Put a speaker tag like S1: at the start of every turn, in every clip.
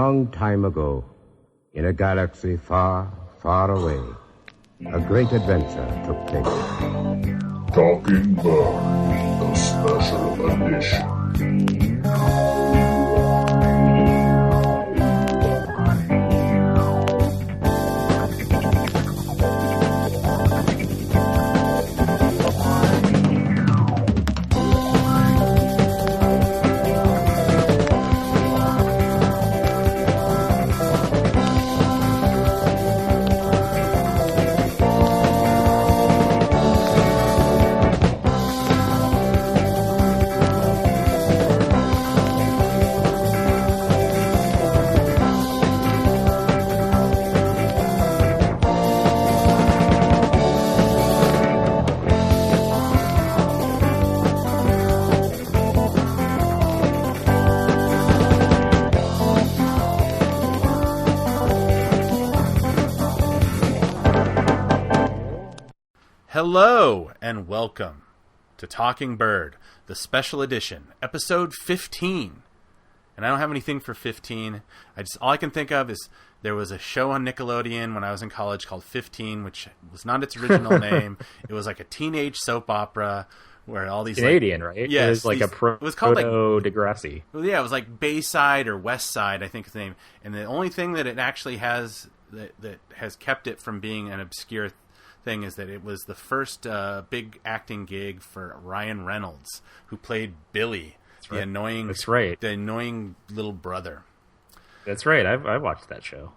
S1: long time ago, in a galaxy far, far away, a great adventure took place.
S2: Talking Bird, the special edition.
S3: Hello and welcome to Talking Bird, the special edition, episode 15. And I don't have anything for 15. All I can think of is there was a show on Nickelodeon when I was in college called 15, which was not its original name. It was like a teenage soap opera where all these
S4: Canadian, right?
S3: Yes,
S4: it was like it was called Degrassi.
S3: Well, yeah, it was like Bayside or West Side, I think is the name. And the only thing that it actually has that has kept it from being an obscure thing is that it was the first big acting gig for Ryan Reynolds, who played Billy, the annoying little brother.
S4: That's right. I watched that show.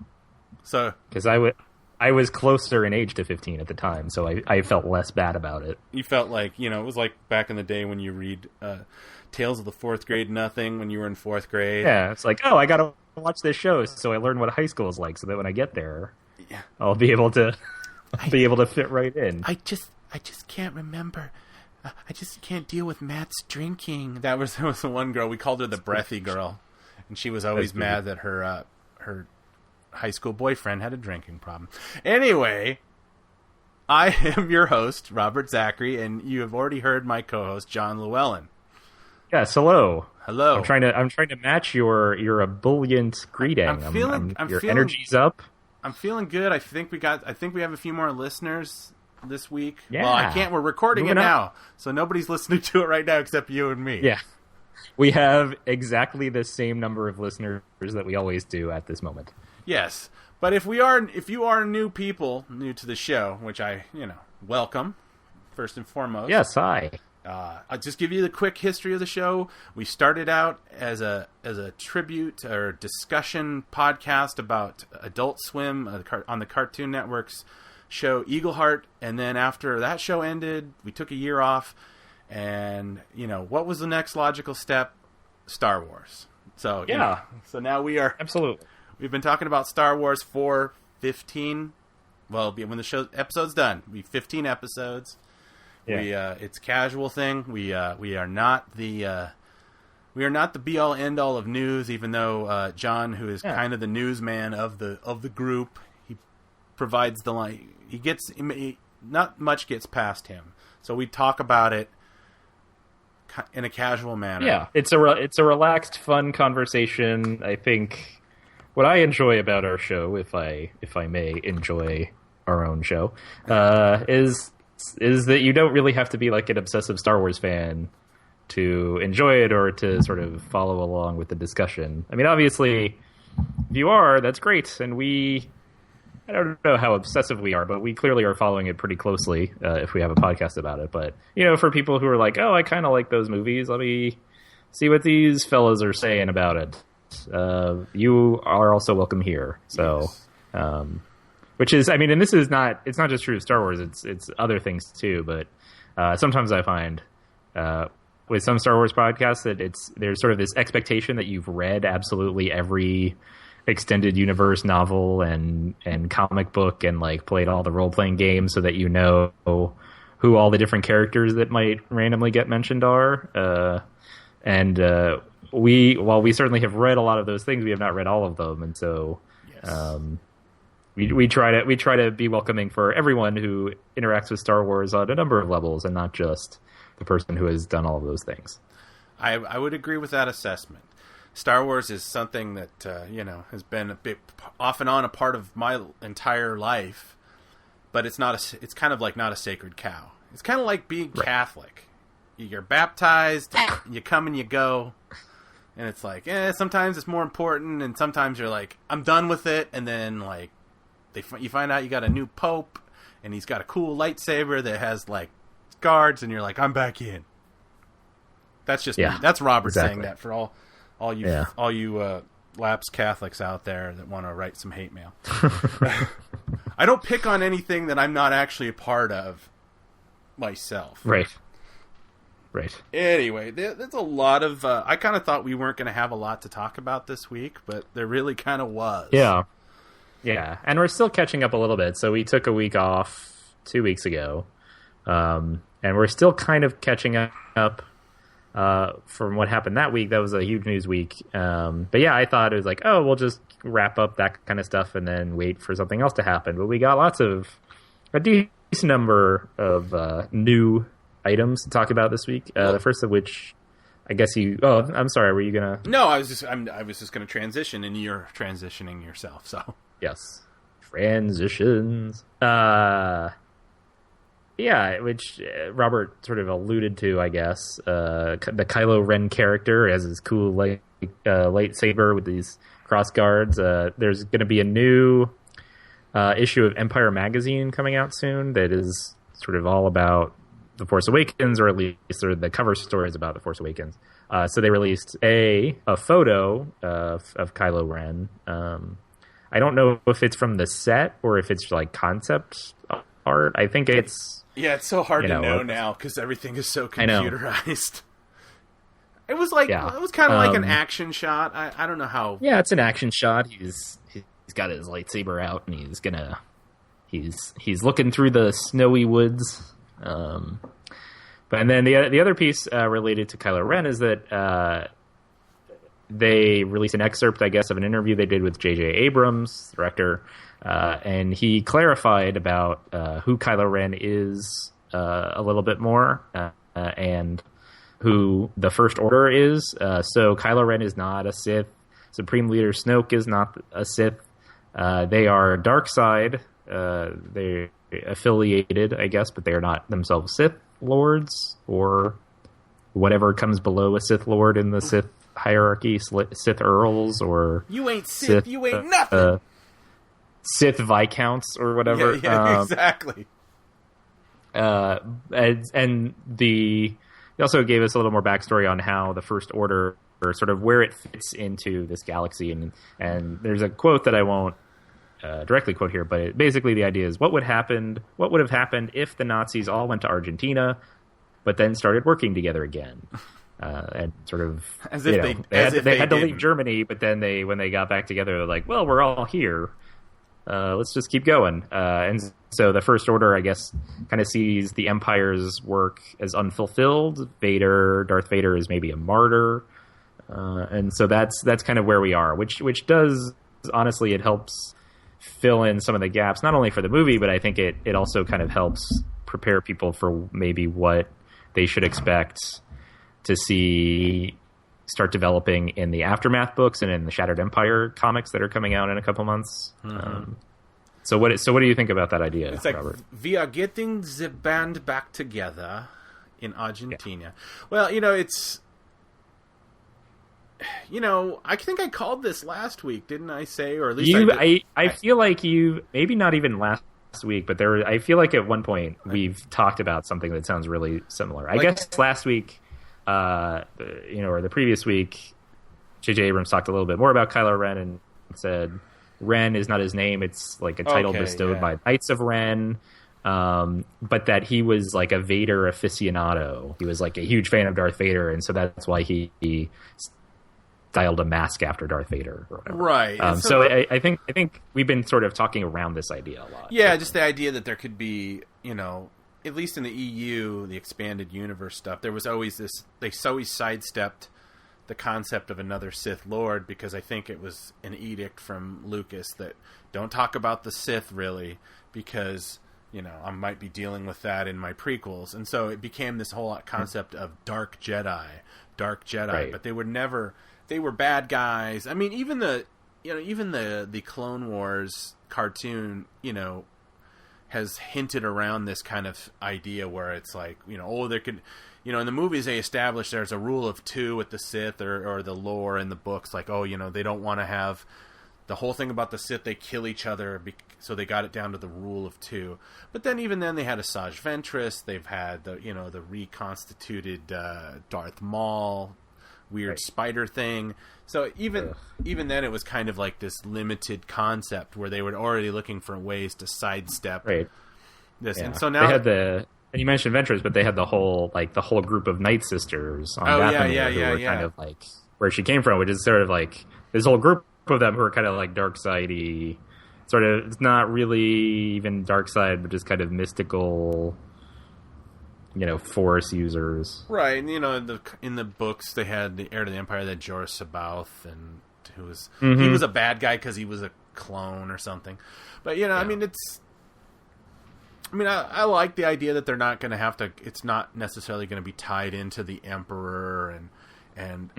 S3: So
S4: because I was closer in age to 15 at the time, so I felt less bad about it.
S3: You felt like, it was like back in the day when you read Tales of the Fourth Grade Nothing when you were in fourth grade.
S4: Yeah, it's like, I gotta watch this show so I learn what high school is like, so that when I get there, I'll be able to fit right in.
S3: I just can't remember. I just can't deal with Matt's drinking. There was the one girl, we called her the breathy girl, and she was always mad that her high school boyfriend had a drinking problem. Anyway, I am your host, Robert Zachary, and you have already heard my co-host, John Llewellyn.
S4: Yes, hello.
S3: Hello.
S4: I'm trying to match your ebullient greeting. Your energy's up.
S3: I'm feeling good. I think we have a few more listeners this week.
S4: Yeah.
S3: Well, we're recording it now, so nobody's listening to it right now except you and me.
S4: Yeah. We have exactly the same number of listeners that we always do at this moment.
S3: Yes. But if you are new to the show, which I, welcome, first and foremost.
S4: Yes, hi.
S3: I'll just give you the quick history of the show. We started out as a tribute or discussion podcast about Adult Swim on the Cartoon Network's show Eagleheart, and then after that show ended, we took a year off, and what was the next logical step? Star Wars. So so now we are
S4: absolutely.
S3: We've been talking about Star Wars for 15. Well, when the episode's done, it'll be 15 episodes. Yeah. It's a casual thing. We are not the be all end all of news. Even though John, who is kind of the newsman of the group, he provides the line. Not much gets past him. So we talk about it in a casual manner.
S4: Yeah, it's a relaxed, fun conversation. I think what I enjoy about our show, if I may enjoy our own show, is that you don't really have to be like an obsessive Star Wars fan to enjoy it or to sort of follow along with the discussion. I mean, obviously, if you are, that's great. And I don't know how obsessive we are, but we clearly are following it pretty closely if we have a podcast about it. But, for people who are like, I kind of like those movies, let me see what these fellas are saying about it. You are also welcome here. So, yes. Which is, and this is it's not just true of Star Wars, it's other things too, but sometimes I find with some Star Wars podcasts that there's sort of this expectation that you've read absolutely every extended universe novel and comic book and like played all the role-playing games so that you know who all the different characters that might randomly get mentioned are. While we certainly have read a lot of those things, we have not read all of them, and so yes. We try to be welcoming for everyone who interacts with Star Wars on a number of levels, and not just the person who has done all of those things.
S3: I would agree with that assessment. Star Wars is something that has been a bit off and on a part of my entire life, but it's not. It's kind of like not a sacred cow. It's kind of like being Catholic. You're baptized, you come and you go, and it's like, sometimes it's more important, and sometimes you're like, I'm done with it, and then like you find out you got a new pope, and he's got a cool lightsaber that has like guards, and you're like, I'm back in. That's just that's Robert saying that for all you lapsed Catholics out there that want to write some hate mail. I don't pick on anything that I'm not actually a part of myself.
S4: Right.
S3: Anyway, there's a lot of... I kind of thought we weren't going to have a lot to talk about this week, but there really kind of was.
S4: Yeah. And we're still catching up a little bit. So we took a week off 2 weeks ago. And we're still kind of catching up from what happened that week. That was a huge news week. But yeah, I thought it was like, we'll just wrap up that kind of stuff and then wait for something else to happen. But we got a decent number of new items to talk about this week. The first of which, I guess I'm sorry, were you gonna?
S3: No, I was just gonna transition, and you're transitioning yourself. So
S4: yes, transitions. Which Robert sort of alluded to, I guess. The Kylo Ren character has his cool lightsaber with these cross guards. There's going to be a new issue of Empire magazine coming out soon that is sort of all about The Force Awakens, or at least the cover story is about The Force Awakens. So they released a photo of Kylo Ren. I don't know if it's from the set or if it's like concept art. I think it's...
S3: Yeah, it's so hard to know now because everything is so computerized. It was like it was kind of like an action shot. I don't know how.
S4: Yeah, it's an action shot. He's got his lightsaber out and he's looking through the snowy woods. And then the other piece related to Kylo Ren is that they released an excerpt, I guess, of an interview they did with J.J. Abrams, director, and he clarified about who Kylo Ren is a little bit more, and who the First Order is. So Kylo Ren is not a Sith. Supreme Leader Snoke is not a Sith. They are dark side. They're affiliated, I guess, but they are not themselves Sith Lords or whatever comes below a Sith Lord in the Sith hierarchy, Sith Earls or...
S3: You ain't Sith, you ain't nothing!
S4: Sith Viscounts or whatever.
S3: Yeah, exactly.
S4: And he also gave us a little more backstory on how the First Order, or sort of where it fits into this galaxy. And there's a quote that I won't directly quote here, but basically the idea is what would have happened if the Nazis all went to Argentina, but then started working together again. And sort of
S3: as if
S4: they had to leave Germany, but then when they got back together, they're like, well, we're all here. Let's just keep going. And so the First Order, I guess, kind of sees the Empire's work as unfulfilled. Darth Vader is maybe a martyr. And so that's kind of where we are, which does, honestly, it helps fill in some of the gaps, not only for the movie, but I think it also kind of helps prepare people for maybe what they should expect to see start developing in the Aftermath books and in the Shattered Empire comics that are coming out in a couple months. Mm-hmm. So what do you think about that idea,
S3: it's like,
S4: Robert?
S3: We are getting the band back together in Argentina. Yeah. Well, it's... I think I called this last week, didn't I say? Or at least
S4: I feel like you... Maybe not even last week, but I feel like at one point we've talked about something that sounds really similar. I guess last week... or the previous week, J.J. Abrams talked a little bit more about Kylo Ren and said Ren is not his name. It's like a title bestowed by Knights of Ren, but that he was like a Vader aficionado. He was like a huge fan of Darth Vader, and so that's why he styled a mask after Darth Vader. Or whatever.
S3: Right.
S4: So I think we've been sort of talking around this idea a lot.
S3: Yeah, just the idea that there could be, at least in the EU, the expanded universe stuff, there was always this... They always sidestepped the concept of another Sith Lord because I think it was an edict from Lucas that don't talk about the Sith, really, because, I might be dealing with that in my prequels. And so it became this whole concept of Dark Jedi, dark Jedi,
S4: Right.
S3: but they were bad guys. I mean, even the Clone Wars cartoon, has hinted around this kind of idea where it's like, there could, in the movies they establish there's a rule of 2 with the Sith or the lore in the books, like, they don't want to have the whole thing about the Sith, they kill each other, so they got it down to the rule of 2. But then even then they had Asajj Ventress, they've had the reconstituted Darth Maul, weird spider thing. So even then it was kind of like this limited concept where they were already looking for ways to sidestep this. Yeah. And so now
S4: they had and you mentioned Ventress, but they had the whole group of Night Sisters on Dathomir who were kind of like where she came from, which is sort of like this whole group of them who are kind of like dark sidey, sort of, it's not really even dark side, but just kind of mystical, Force users.
S3: Right, and in the books they had the Heir to the Empire, that Jorah Sabaoth, and who was he was a bad guy because he was a clone or something. But I mean, I like the idea that they're not going to have to. It's not necessarily going to be tied into the Emperor and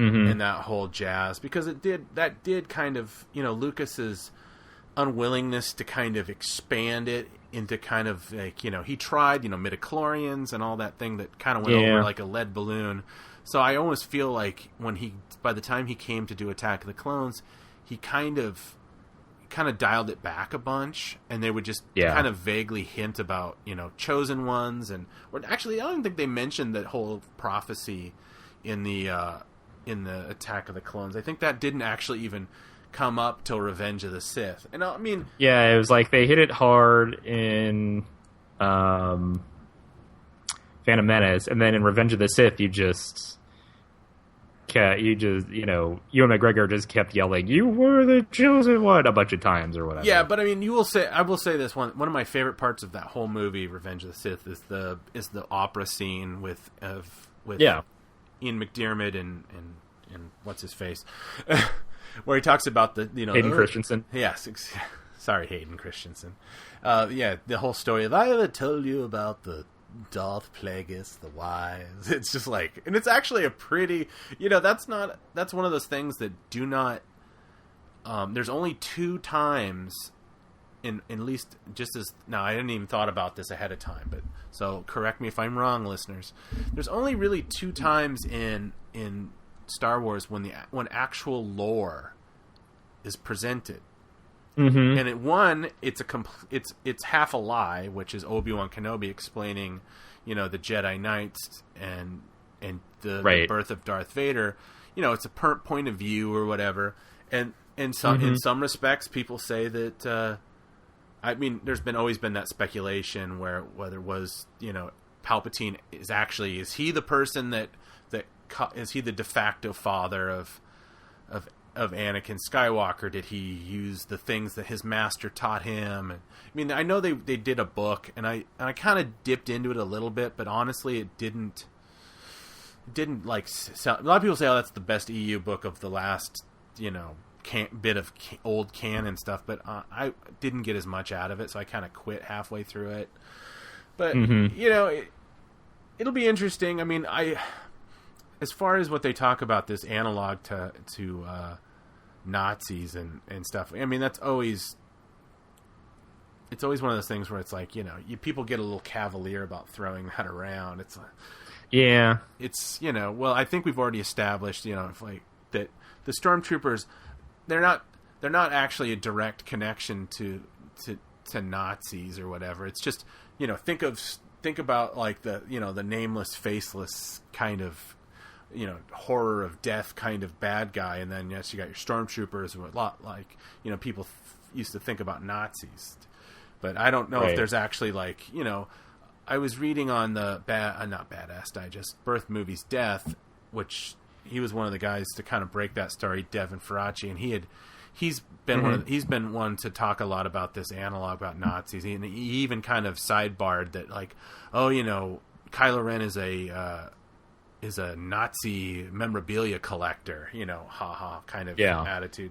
S3: that whole jazz, because that did kind of, Lucas's unwillingness to kind of expand it into kind of like, he tried, midichlorians and all that thing that kind of went over like a lead balloon. So I almost feel like by the time he came to do Attack of the Clones, he kind of dialed it back a bunch, and they would just kind of vaguely hint about, chosen ones, or actually I don't think they mentioned that whole prophecy in the Attack of the Clones. I think that didn't actually even come up till Revenge of the Sith. And I mean,
S4: it was like they hit it hard in Phantom Menace, and then in Revenge of the Sith, Ewan McGregor just kept yelling, "You were the chosen one," a bunch of times or whatever.
S3: Yeah, but I mean, I will say this one of my favorite parts of that whole movie, Revenge of the Sith, is the opera scene with Ian McDiarmid and what's his face, where he talks about the
S4: Hayden Christensen.
S3: Yes, sorry, Hayden Christensen. The whole story of I ever told you about the Darth Plagueis the Wise. It's just like, and it's actually a pretty, that's one of those things that do not. There's only 2 times. In at least just as now, I didn't even thought about this ahead of time, but so correct me if I'm wrong, listeners. There's only really 2 times in Star Wars when actual lore is presented, and it's half a lie, which is Obi-Wan Kenobi explaining, the Jedi Knights and the birth of Darth Vader. It's a point of view or whatever, and in some respects, people say that. I mean, there's always been that speculation whether it was, Palpatine is he the person that is he the de facto father of Anakin Skywalker? Did he use the things that his master taught him? And, I mean, I know they did a book, and I kind of dipped into it a little bit, but honestly, it didn't like sell. A lot of people say, "Oh, that's the best EU book of the last, bit of old canon stuff," but I didn't get as much out of it, so I kind of quit halfway through it. But it'll be interesting. I mean, as far as what they talk about, this analog to Nazis and stuff. I mean, it's always one of those things where it's like, people get a little cavalier about throwing that around. It's well, I think we've already established, like that the stormtroopers. They're not actually a direct connection to Nazis or whatever. It's just, think about like the nameless, faceless kind of, horror of death kind of bad guy, and then yes, you got your stormtroopers, who a lot like, people used to think about Nazis, but I don't know if there's actually like, I was reading on the not Badass Digest, Birth Movies Death, which. He was one of the guys to kind of break that story, Devin Faraci, and he's been one to talk a lot about this analog about Nazis. He even kind of sidebarred that, like, Kylo Ren is a Nazi memorabilia collector, kind of attitude.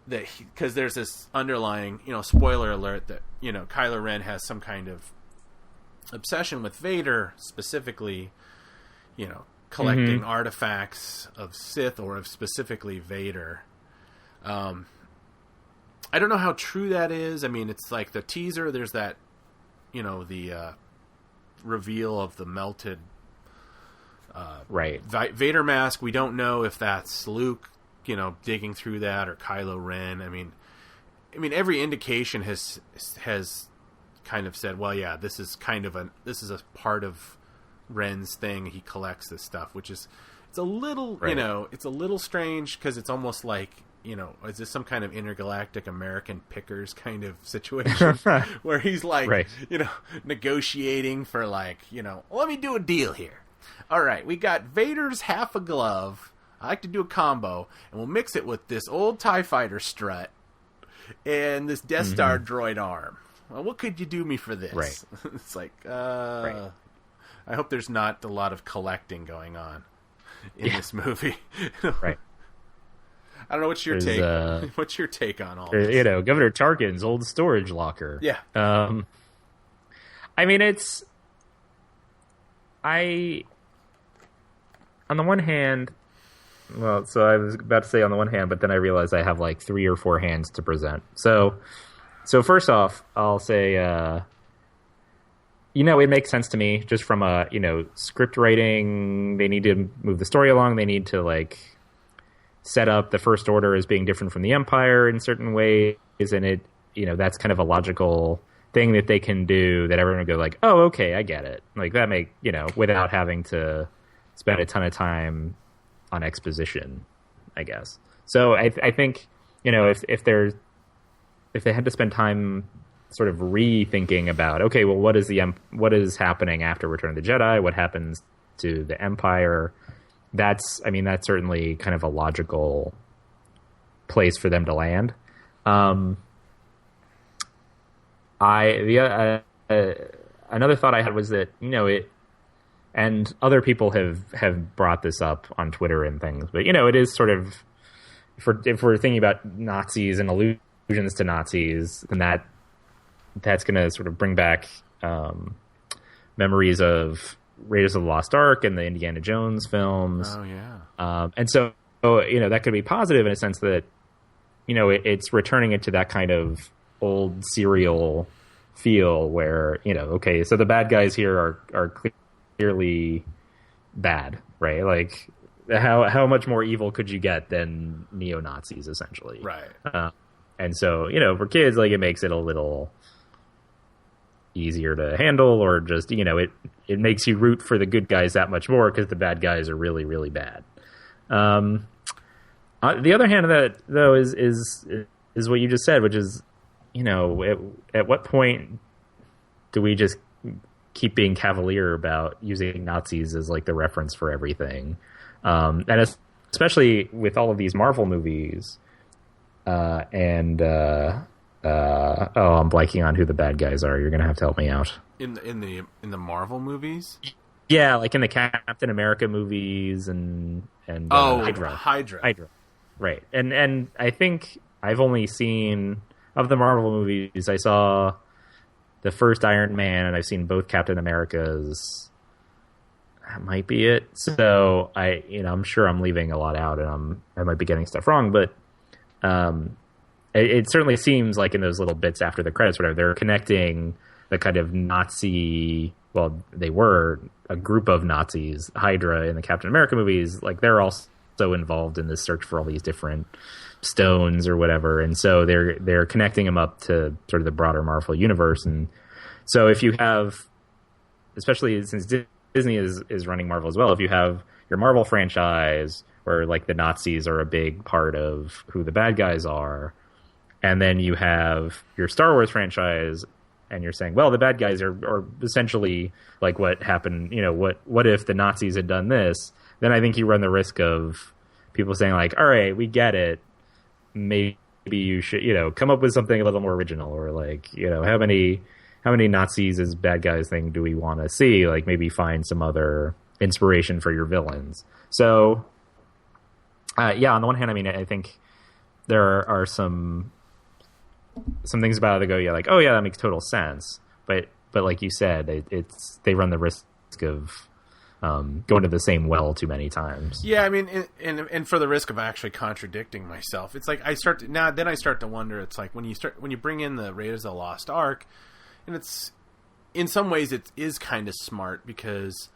S3: That because there's this underlying, spoiler alert, that Kylo Ren has some kind of obsession with Vader, specifically, collecting artifacts of Sith or of specifically Vader. I don't know how true that is. I mean, it's like the teaser. There's that, the reveal of the melted Vader mask. We don't know if that's Luke, digging through that, or Kylo Ren. I mean, every indication has kind of said, well, yeah, this is a part of Ren's thing. He collects this stuff, which is, it's a little, it's a little strange, because it's almost like, is this some kind of intergalactic American Pickers kind of situation where he's like, negotiating for like, let me do a deal here. All right, we got Vader's half a glove. I like to do a combo, and we'll mix it with this old TIE fighter strut and this Death Star droid arm. Well, what could you do me for this?
S4: Right.
S3: It's like, I hope there's not a lot of collecting going on in this movie.
S4: Right.
S3: I don't know. What's your take? What's your take on all this?
S4: Governor Tarkin's old storage locker.
S3: Yeah.
S4: I mean, on the one hand, so I was about to say on the one hand, but then I realized I have like 3 or 4 hands to present. So first off, I'll say, it makes sense to me just from a, script writing. They need to move the story along. They need to like set up the First Order as being different from the Empire in certain ways. And it, that's kind of a logical thing that they can do that everyone will go like, oh, okay, I get it. Like that without having to spend a ton of time on exposition, I guess. So I think, if they had to spend time sort of rethinking about, okay, well, what is happening after Return of the Jedi? What happens to the Empire? That's certainly kind of a logical place for them to land. Another thought I had was that, and other people have brought this up on Twitter and things, but it is sort of, if we're thinking about Nazis and allusions to Nazis, then that's going to sort of bring back memories of Raiders of the Lost Ark and the Indiana Jones films.
S3: Oh yeah.
S4: And so that could be positive in a sense that it's returning it to that kind of old serial feel where okay, so the bad guys here are clearly bad, right? Like how much more evil could you get than neo-Nazis, essentially,
S3: right?
S4: And so for kids, like, it makes it a little easier to handle, or just it makes you root for the good guys that much more because the bad guys are really, really bad. The other hand of that, though, is what you just said, which is at what point do we just keep being cavalier about using Nazis as like the reference for everything? And especially with all of these Marvel movies, I'm blanking on who the bad guys are. You're gonna have to help me out.
S3: In the Marvel movies?
S4: Yeah, like in the Captain America movies and
S3: Hydra.
S4: Right. And I think I've only seen, of the Marvel movies, I saw the first Iron Man, and I've seen both Captain Americas. That might be it. So I'm sure I'm leaving a lot out, and I might be getting stuff wrong, but it certainly seems like in those little bits after the credits, whatever, they're connecting the kind of Nazi. Well, they were a group of Nazis, Hydra in the Captain America movies. Like, they're also involved in this search for all these different stones or whatever, and so they're connecting them up to sort of the broader Marvel universe. And so if you have, especially since Disney is running Marvel as well, if you have your Marvel franchise where like the Nazis are a big part of who the bad guys are, and then you have your Star Wars franchise, and you're saying, well, the bad guys are essentially like what happened, what if the Nazis had done this? Then I think you run the risk of people saying like, all right, we get it. Maybe you should, come up with something a little more original, or like, how many Nazis as bad guys thing do we want to see? Like, maybe find some other inspiration for your villains. So, on the one hand, I think there are some things about it that go, like, oh yeah, that makes total sense. But like you said, they run the risk of go into the same well too many times.
S3: Yeah, I mean, and for the risk of actually contradicting myself, it's like I start to wonder. It's like when you bring in the Raiders of the Lost Ark, and it's in some ways it is kind of smart because,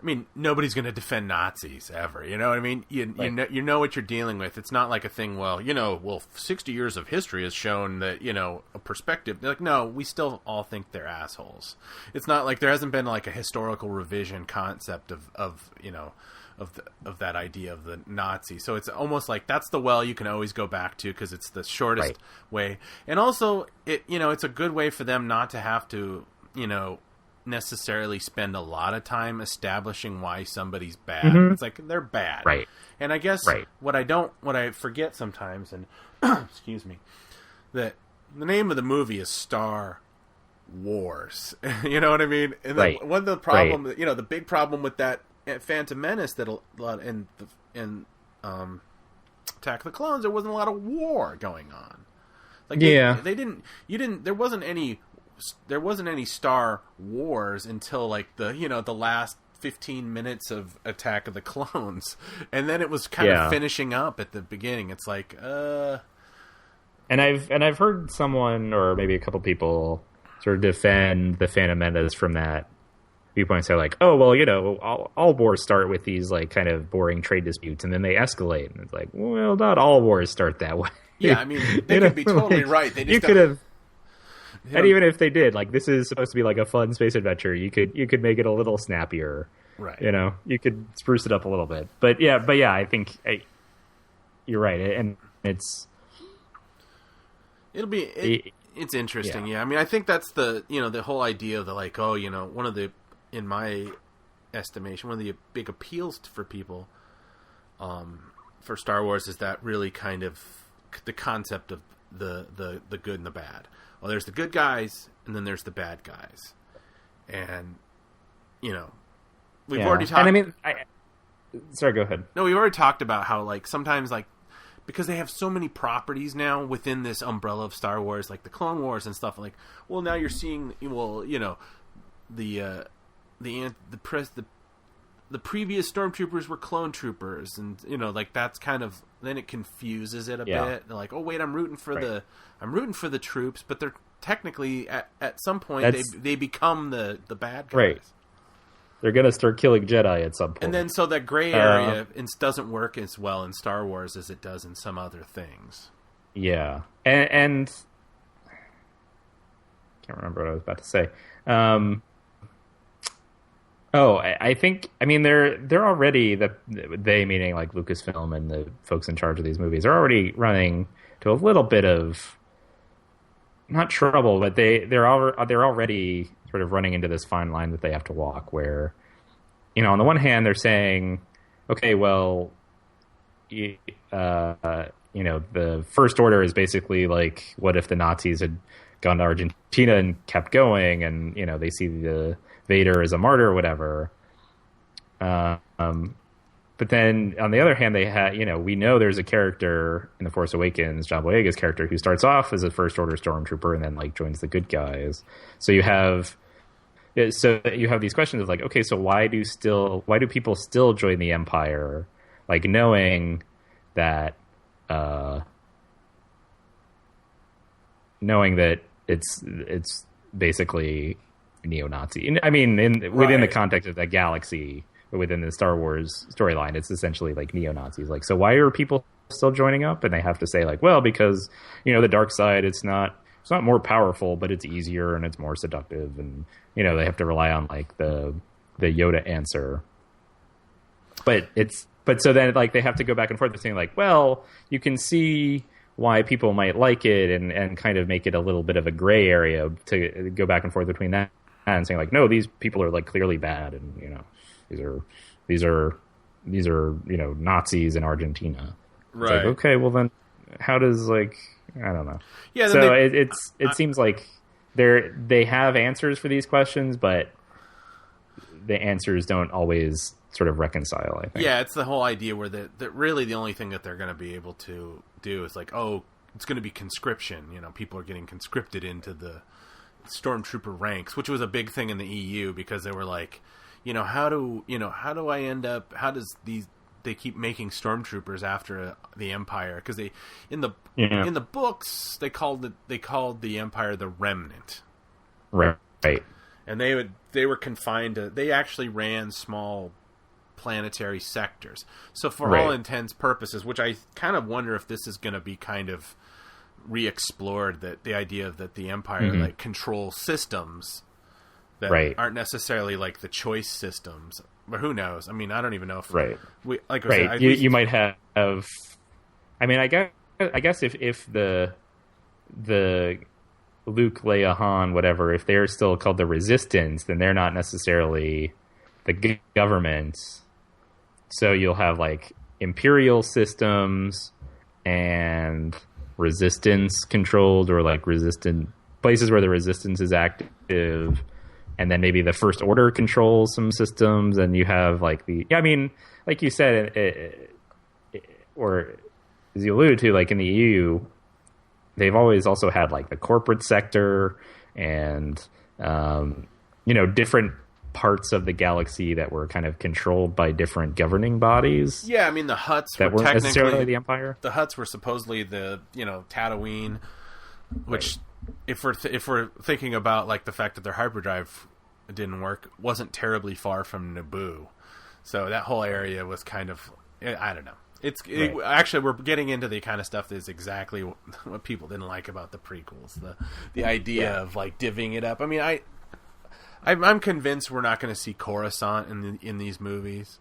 S3: I mean, nobody's going to defend Nazis ever. You know what I mean? You know what you're dealing with. It's not like a thing. Well, 60 years of history has shown that a perspective. They're like, no, we still all think they're assholes. It's not like there hasn't been like a historical revision concept of that idea of the Nazi. So it's almost like that's the well you can always go back to because it's the shortest way, and also it's a good way for them not to have to necessarily spend a lot of time establishing why somebody's bad. Mm-hmm. It's like they're bad,
S4: right?
S3: And I guess what I forget sometimes, and excuse me, that the name of the movie is Star Wars. You know what I mean? And one of the problem, the big problem with that Phantom Menace that in Attack of the Clones, there wasn't a lot of war going on. Like there wasn't any Star Wars until like the last 15 minutes of Attack of the Clones, and then it was kind of finishing up at the beginning. It's like
S4: and I've heard someone or maybe a couple people sort of defend the Phantom Menace from that viewpoint. Say like, oh well, all wars start with these like kind of boring trade disputes and then they escalate, and it's like, well, not all wars start that way.
S3: Yeah, I mean, they could be totally right. They just
S4: could have. And even if they did, like, this is supposed to be like a fun space adventure, you could make it a little snappier,
S3: right?
S4: You could spruce it up a little bit. But yeah, I think you're right, and it's
S3: interesting. Yeah, I mean, I think that's the the whole idea of the like, one of the, in my estimation, one of the big appeals for people, for Star Wars is that really kind of the concept of the good and the bad. Well, there's the good guys, and then there's the bad guys, and we've already talked.
S4: And I mean, sorry, go ahead.
S3: No, we've already talked about how like sometimes like because they have so many properties now within this umbrella of Star Wars, like the Clone Wars and stuff. Like, well, now you're seeing the previous stormtroopers were clone troopers, and like that's kind of, then it confuses it a bit. They're like, oh wait, I'm rooting for the troops, but they're technically at some point they become the bad guys.
S4: Right. They're gonna start killing Jedi at some point,
S3: and then so that gray area doesn't work as well in Star Wars as it does in some other things.
S4: Yeah, and can't remember what I was about to say. I think, I mean, they're already, they meaning like Lucasfilm and the folks in charge of these movies, are already running to a little bit of, not trouble, but they're already sort of running into this fine line that they have to walk where, on the one hand, they're saying, okay, well, the First Order is basically like, what if the Nazis had gone to Argentina and kept going, and, they see the Vader as a martyr or whatever. But then on the other hand, they had, we know there's a character in The Force Awakens, John Boyega's character, who starts off as a First Order stormtrooper and then like joins the good guys. So you have these questions of like, okay, so why do people still join the Empire, like knowing that it's basically neo-Nazi. I mean, within the context of that galaxy, but within the Star Wars storyline, it's essentially like neo-Nazis. Like, so why are people still joining up? And they have to say like, well, because the dark side, it's not more powerful, but it's easier and it's more seductive, and they have to rely on like the Yoda answer. But so then like they have to go back and forth saying like, well, you can see why people might like it, and kind of make it a little bit of a gray area to go back and forth between that and saying like, no, these people are like clearly bad, and these are Nazis in Argentina.
S3: Right.
S4: It's like, okay, well then how does like, I don't know.
S3: Yeah.
S4: So it seems like they have answers for these questions, but the answers don't always sort of reconcile, I think.
S3: Yeah, it's the whole idea where that really the only thing that they're going to be able to do is like, oh, it's going to be conscription. People are getting conscripted into the stormtrooper ranks, which was a big thing in the EU because they were like, how do I end up? How does they keep making stormtroopers after the Empire? Because in the books they called the Empire the Remnant,
S4: right?
S3: And they were confined to. They actually ran small planetary sectors. So for all intents purposes, which I kind of wonder if this is going to be kind of re-explored, that the idea that the Empire like controls systems that aren't necessarily like the choice systems. But who knows? I mean, I don't even know if we like. I said,
S4: you might have. I mean, I guess if the Luke, Leia, Han, whatever, if they're still called the Resistance, then they're not necessarily the government. So you'll have like Imperial systems and Resistance controlled, or like resistant places where the Resistance is active, and then maybe the First Order controls some systems, and you have like I mean, like you said, or as you alluded to, like in the EU, they've always also had like the corporate sector and different parts of the galaxy that were kind of controlled by different governing bodies.
S3: Yeah, I mean the Hutts
S4: that weren't necessarily the Empire.
S3: The Hutts were supposedly the Tatooine, which if we're thinking about like the fact that their hyperdrive didn't work, wasn't terribly far from Naboo, so that whole area was kind of, I don't know. Actually, we're getting into the kind of stuff that is exactly what people didn't like about the prequels. The idea of like divvying it up. I mean, I'm convinced we're not going to see Coruscant in these movies.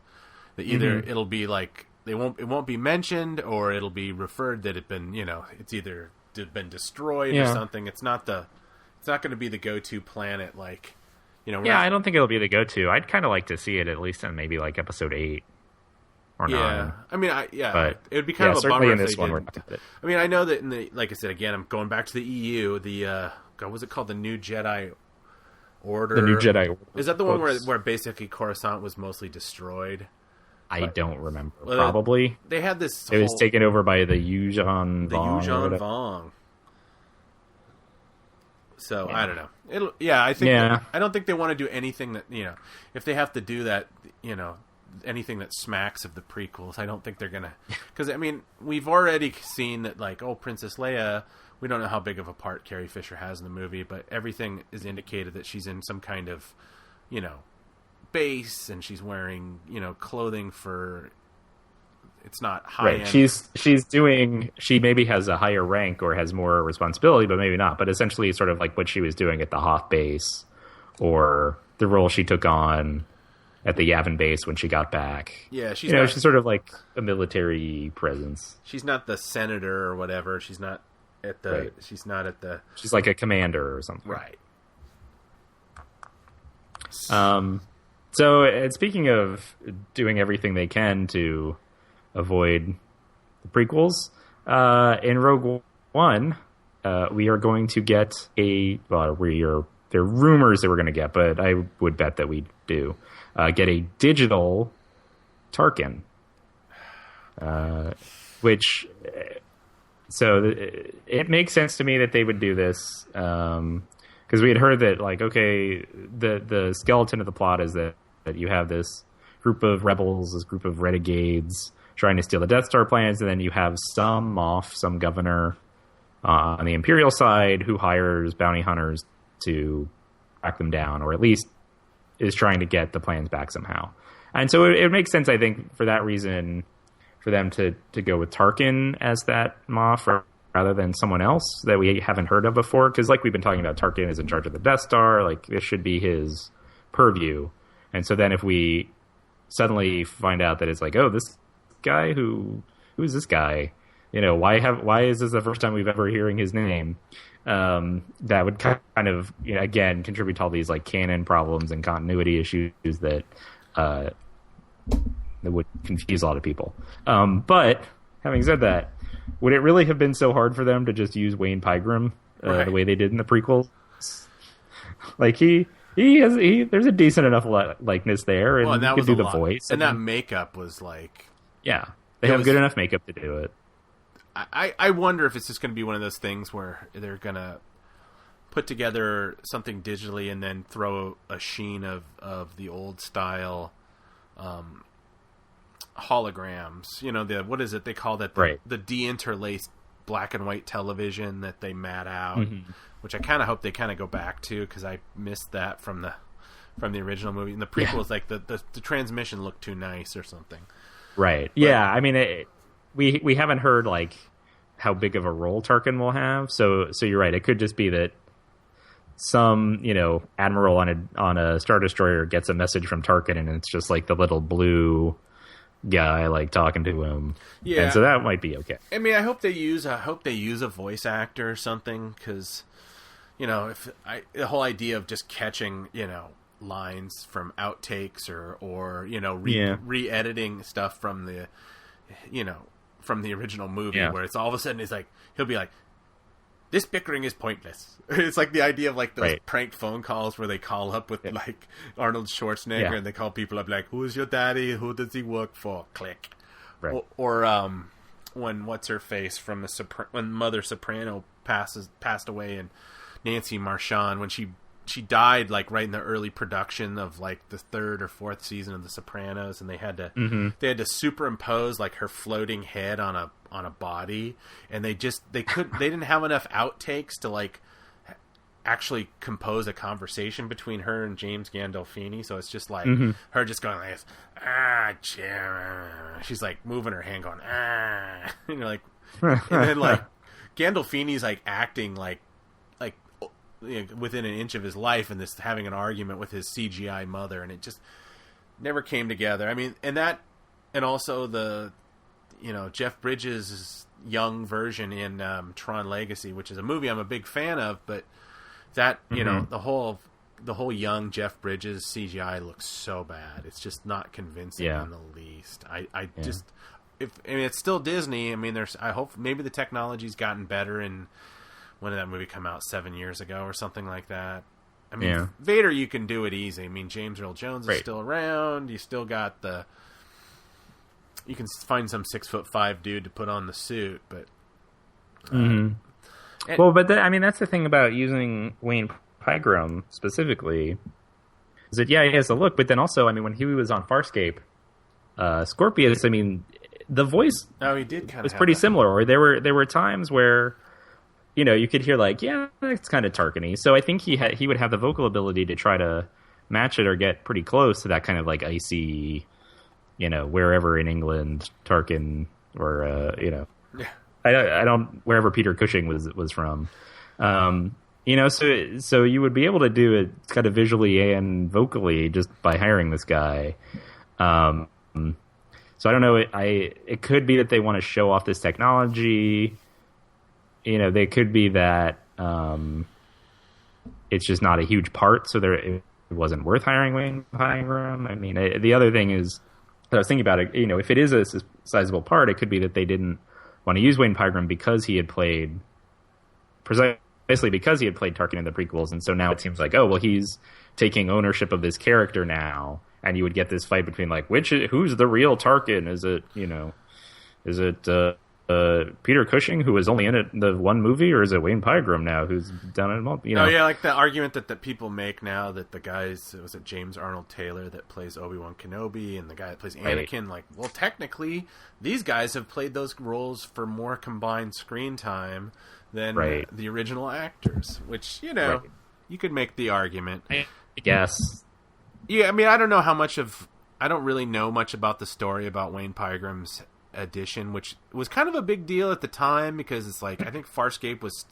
S3: That either it'll be like it won't be mentioned, or it'll be referred that it's either been destroyed or something. It's not going to be the go-to planet. Like,
S4: I don't think it'll be the go-to. I'd kind of like to see it at least in maybe like episode 8. Or 9.
S3: I mean,
S4: but
S3: it would be kind of a bummer if they didn't. I mean, I know that like I said, again, I'm going back to the EU. What was it called? The New Jedi Order.
S4: The New Jedi Order.
S3: Is that the one where basically Coruscant was mostly destroyed?
S4: I don't remember. Probably.
S3: They had this.
S4: It was taken over by the Yuuzhan Vong.
S3: So I don't know. I think. I don't think they want to do anything that if they have to do that, anything that smacks of the prequels. I don't think they're gonna, because I mean, we've already seen that, like, Princess Leia, we don't know how big of a part Carrie Fisher has in the movie, but everything is indicated that she's in some kind of base, and she's wearing clothing for, it's not high end.
S4: She maybe has a higher rank or has more responsibility, but maybe not, but essentially sort of like what she was doing at the Hoth base, or the role she took on at the Yavin base when she got back.
S3: Yeah, she's
S4: sort of like a military presence.
S3: She's not the senator or whatever. She's not at the. Right. She's not at the.
S4: She's like a commander or something.
S3: Right.
S4: So, speaking of doing everything they can to avoid the prequels, in Rogue One, we are going to get there are rumors that we're going to get, but I would bet that we do. Get a digital Tarkin, which it makes sense to me that they would do this, because we had heard that, like, okay, the skeleton of the plot is that you have this group of rebels, this group of renegades trying to steal the Death Star plans, and then you have some governor on the Imperial side who hires bounty hunters to track them down, or at least is trying to get the plans back somehow. And so it makes sense, I think, for that reason, for them to go with Tarkin as that Moff rather than someone else that we haven't heard of before. Because like we've been talking about, Tarkin is in charge of the Death Star. Like, this should be his purview. And so then if we suddenly find out that it's like, oh, this guy, who is this guy? Why is this the first time we've ever hearing his name? That would kind of, again, contribute to all these like canon problems and continuity issues that would confuse a lot of people. But having said that, would it really have been so hard for them to just use Wayne Pygram the way they did in the prequels? Like, there's a decent enough likeness there, and you could do the voice,
S3: and that makeup was like,
S4: they have good enough makeup to do it.
S3: I wonder if it's just going to be one of those things where they're going to put together something digitally and then throw a sheen of the old style holograms. You know, what is it they call that? The de-interlaced black and white television that they mat out, which I kind of hope they kind of go back to, because I missed that from the original movie. And the prequels, like the transmission looked too nice or something. Right.
S4: But, yeah. I mean, we haven't heard like how big of a role Tarkin will have. So you're right. It could just be that some, you know, admiral on a Star Destroyer gets a message from Tarkin, and it's just like the little blue guy like talking to him. Yeah. And so that might be okay.
S3: I mean, I hope they use a voice actor or something, because, you know, the whole idea of just catching, you know, lines from outtakes or you know, re-editing stuff from the, you know, from the original movie, where it's all of a sudden he'll be like, this bickering is pointless. It's like the idea of like those pranked phone calls where they call up with like Arnold Schwarzenegger and they call people up like, who's your daddy? Who does he work for? Click. Right. Or when what's her face from when Mother Soprano passed away, and Nancy Marchand, when she died like right in the early production of like the 3rd or 4th season of The Sopranos, and they had to superimpose like her floating head on a body, and they didn't have enough outtakes to like actually compose a conversation between her and James Gandolfini. So it's just like her just going like this, she's like moving her hand going, and you're like, and then like Gandolfini's like acting like you know, within an inch of his life, and this having an argument with his CGI mother, and it just never came together. I mean, and also the, you know, Jeff Bridges' young version in Tron Legacy, which is a movie I'm a big fan of, but that, you know, the whole young Jeff Bridges CGI looks so bad. It's just not convincing in the least. I mean, it's still Disney. I mean, I hope maybe the technology's gotten better, and when did that movie come out? 7 years ago or something like that. I mean, Vader, you can do it easy. I mean, James Earl Jones is still around. You still got you can find some 6'5" dude to put on the suit, but.
S4: I mean, that's the thing about using Wayne Pygram specifically, is that he has the look, but then also, I mean, when he was on Farscape, Scorpius, I mean, the voice
S3: he did kind of
S4: was pretty similar. Or there were times where, you know, you could hear like, it's kind of Tarkin-y. So I think he would have the vocal ability to try to match it or get pretty close to that kind of like icy, you know, wherever in England Tarkin, or you know, I don't wherever Peter Cushing was from, you know. So you would be able to do it kind of visually and vocally just by hiring this guy. So I don't know. It could be that they want to show off this technology. You know, they could be that it's just not a huge part, so it wasn't worth hiring Wayne Pygram. I mean, the other thing is, I was thinking about it, you know, if it is a sizable part, it could be that they didn't want to use Wayne Pygram because he had played precisely because he had played Tarkin in the prequels, and so now it seems like, oh, well, he's taking ownership of this character now, and you would get this fight between like, who's the real Tarkin? Is it Peter Cushing, who was only in it the one movie, or is it Wayne Pygram now, who's done it all? You know?
S3: Oh yeah, like the argument that people make now that the guys, was it James Arnold Taylor that plays Obi-Wan Kenobi, and the guy that plays Anakin, like, well, technically these guys have played those roles for more combined screen time than the original actors, which, you know, you could make the argument.
S4: I guess.
S3: Yeah, I mean, I don't really know much about the story about Wayne Pygram's edition, which was kind of a big deal at the time, because it's like, I think Farscape was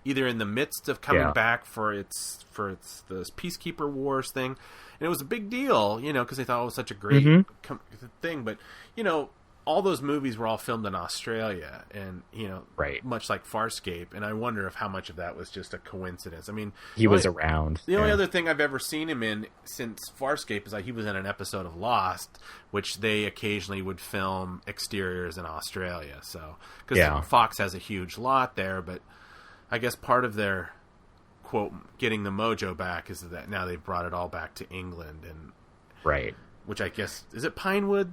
S3: either in the midst of coming back for its the Peacekeeper Wars thing, and it was a big deal, you know, because they thought it was such a great thing. But, you know, all those movies were all filmed in Australia, and, you know, much like Farscape, and I wonder if how much of that was just a coincidence. I mean,
S4: he was around.
S3: The only other thing I've ever seen him in since Farscape is like he was in an episode of Lost, which they occasionally would film exteriors in Australia. So, because Fox has a huge lot there, but I guess part of their, quote, getting the mojo back is that now they've brought it all back to England, and which I guess, is it Pinewood?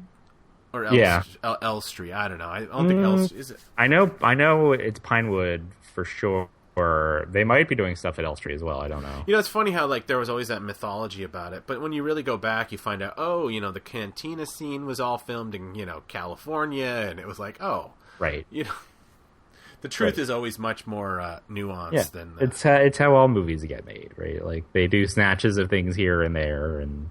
S3: Or Elstree, I don't know. I don't think Elstree is it.
S4: I know it's Pinewood for sure. or they might be doing stuff at Elstree as well. I don't know.
S3: It's funny how like there was always that mythology about it, but when you really go back, you find out, the cantina scene was all filmed in California, and it was like,
S4: right.
S3: The truth is always much more nuanced than
S4: that. It's how all movies get made, right? Like they do snatches of things here and there, and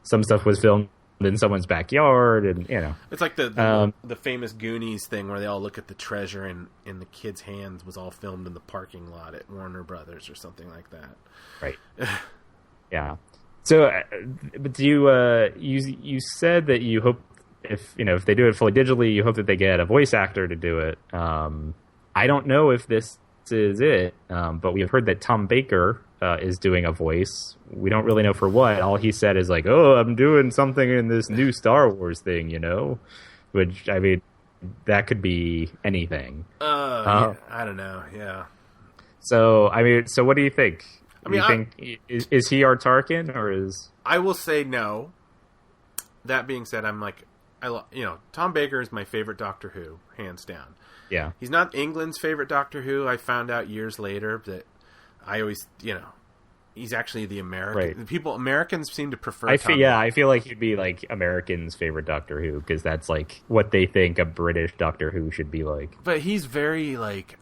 S4: some stuff was filmed in someone's backyard, and
S3: it's like the famous Goonies thing where they all look at the treasure in the kid's hands was all filmed in the parking lot at Warner Brothers or something like that.
S4: Right. Yeah. So, but you said that you hope if they do it fully digitally, you hope that they get a voice actor to do it. I don't know if this is it, but we have heard that Tom Baker is doing a voice. We don't really know for what. All he said is like, "Oh, I'm doing something in this new Star Wars thing," which I mean, that could be anything.
S3: Yeah, I don't know. Yeah.
S4: So I mean, what do you think? Is he our Tarkin, or is?
S3: I will say no. That being said, Tom Baker is my favorite Doctor Who, hands down.
S4: Yeah.
S3: He's not England's favorite Doctor Who. I found out years later that I always, he's actually the American.
S4: Right.
S3: Americans seem to prefer
S4: I
S3: Tom
S4: feel like he'd be like Americans' favorite Doctor Who, because that's like what they think a British Doctor Who should be like.
S3: But he's very like,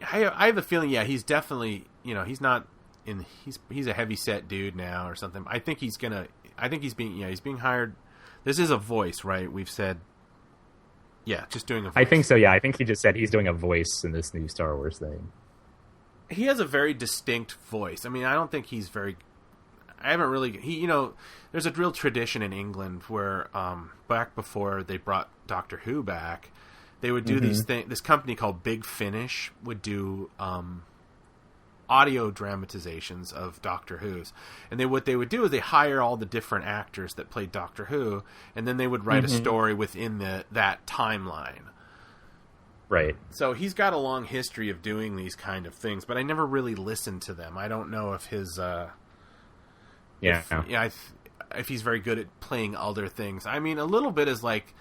S3: I have a feeling, he's definitely, he's not he's a heavy set dude now or something. I think he's being hired. This is a voice, right? We've said, just doing a voice.
S4: I think so, yeah. I think he just said he's doing a voice in this new Star Wars thing.
S3: He has a very distinct voice. I mean, I don't think he's very... I haven't really... there's a real tradition in England where back before they brought Doctor Who back, they would do these things... This company called Big Finish would do audio dramatizations of Doctor Who's. And what they would do is they hire all the different actors that played Doctor Who, and then they would write a story within that timeline.
S4: Right.
S3: So he's got a long history of doing these kind of things, but I never really listened to them. I don't know if his... if he's very good at playing other things. I mean, a little bit is like...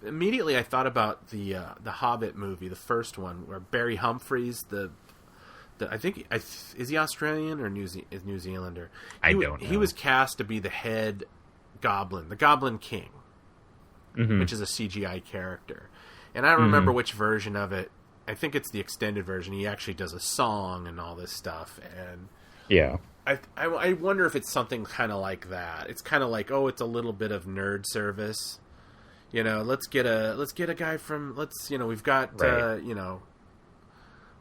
S3: immediately I thought about the Hobbit movie, the first one, where Barry Humphries, I think is he Australian or New Zealander?
S4: I don't know.
S3: He was cast to be the head goblin, the Goblin King, which is a CGI character. And I don't remember which version of it. I think it's the extended version. He actually does a song and all this stuff. And
S4: yeah,
S3: I wonder if it's something kind of like that. It's kind of like, it's a little bit of nerd service. Let's get a guy from we've got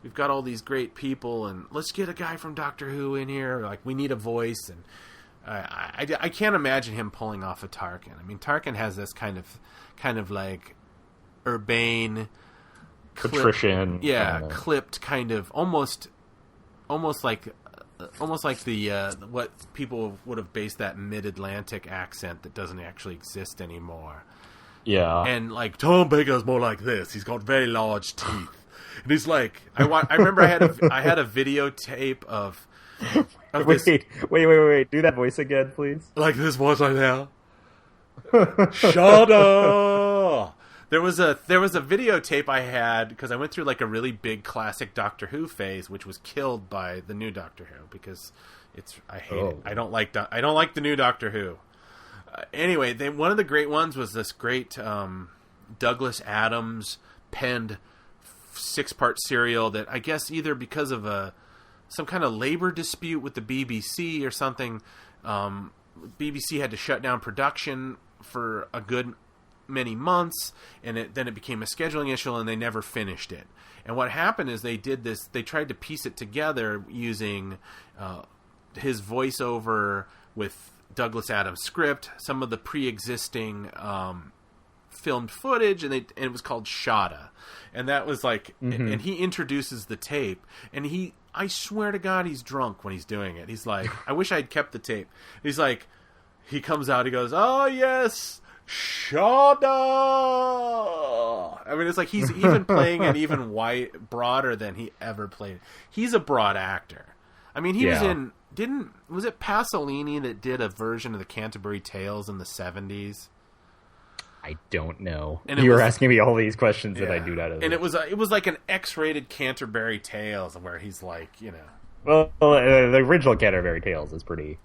S3: we've got all these great people, and let's get a guy from Doctor Who in here. Like, we need a voice, and I can't imagine him pulling off a Tarkin. I mean, Tarkin has this kind of like urbane,
S4: patrician,
S3: clipped kind of almost like the what people would have based that mid-Atlantic accent that doesn't actually exist anymore.
S4: Yeah,
S3: and like Tom Baker's more like this. He's got very large teeth. And he's like, I remember I had a videotape of
S4: wait. Do that voice again, please.
S3: Like this voice right now. Shut up. There was a videotape I had because I went through like a really big classic Doctor Who phase, which was killed by the new Doctor Who because I hate it. I don't like the new Doctor Who. Anyway, one of the great ones was this great Douglas Adams penned 6-part serial that I guess either because of some kind of labor dispute with the BBC or something, BBC had to shut down production for a good many months, and then it became a scheduling issue, and they never finished it. And what happened is they tried to piece it together using his voiceover with Douglas Adams' script, some of the pre-existing filmed footage, and it was called Shada. And that was like, and he introduces the tape, and I swear to God, he's drunk when he's doing it. He's like, I wish I'd kept the tape. He's like, he comes out, he goes, "Oh yes, Shada." I mean, it's like he's even playing it even broader than he ever played. He's a broad actor. I mean, he was in, was it Pasolini that did a version of the Canterbury Tales in the 70s?
S4: I don't know.
S3: And
S4: you were asking me all these questions that I do not know.
S3: And it was like an X-rated Canterbury Tales where he's like,
S4: Well, the original Canterbury Tales is pretty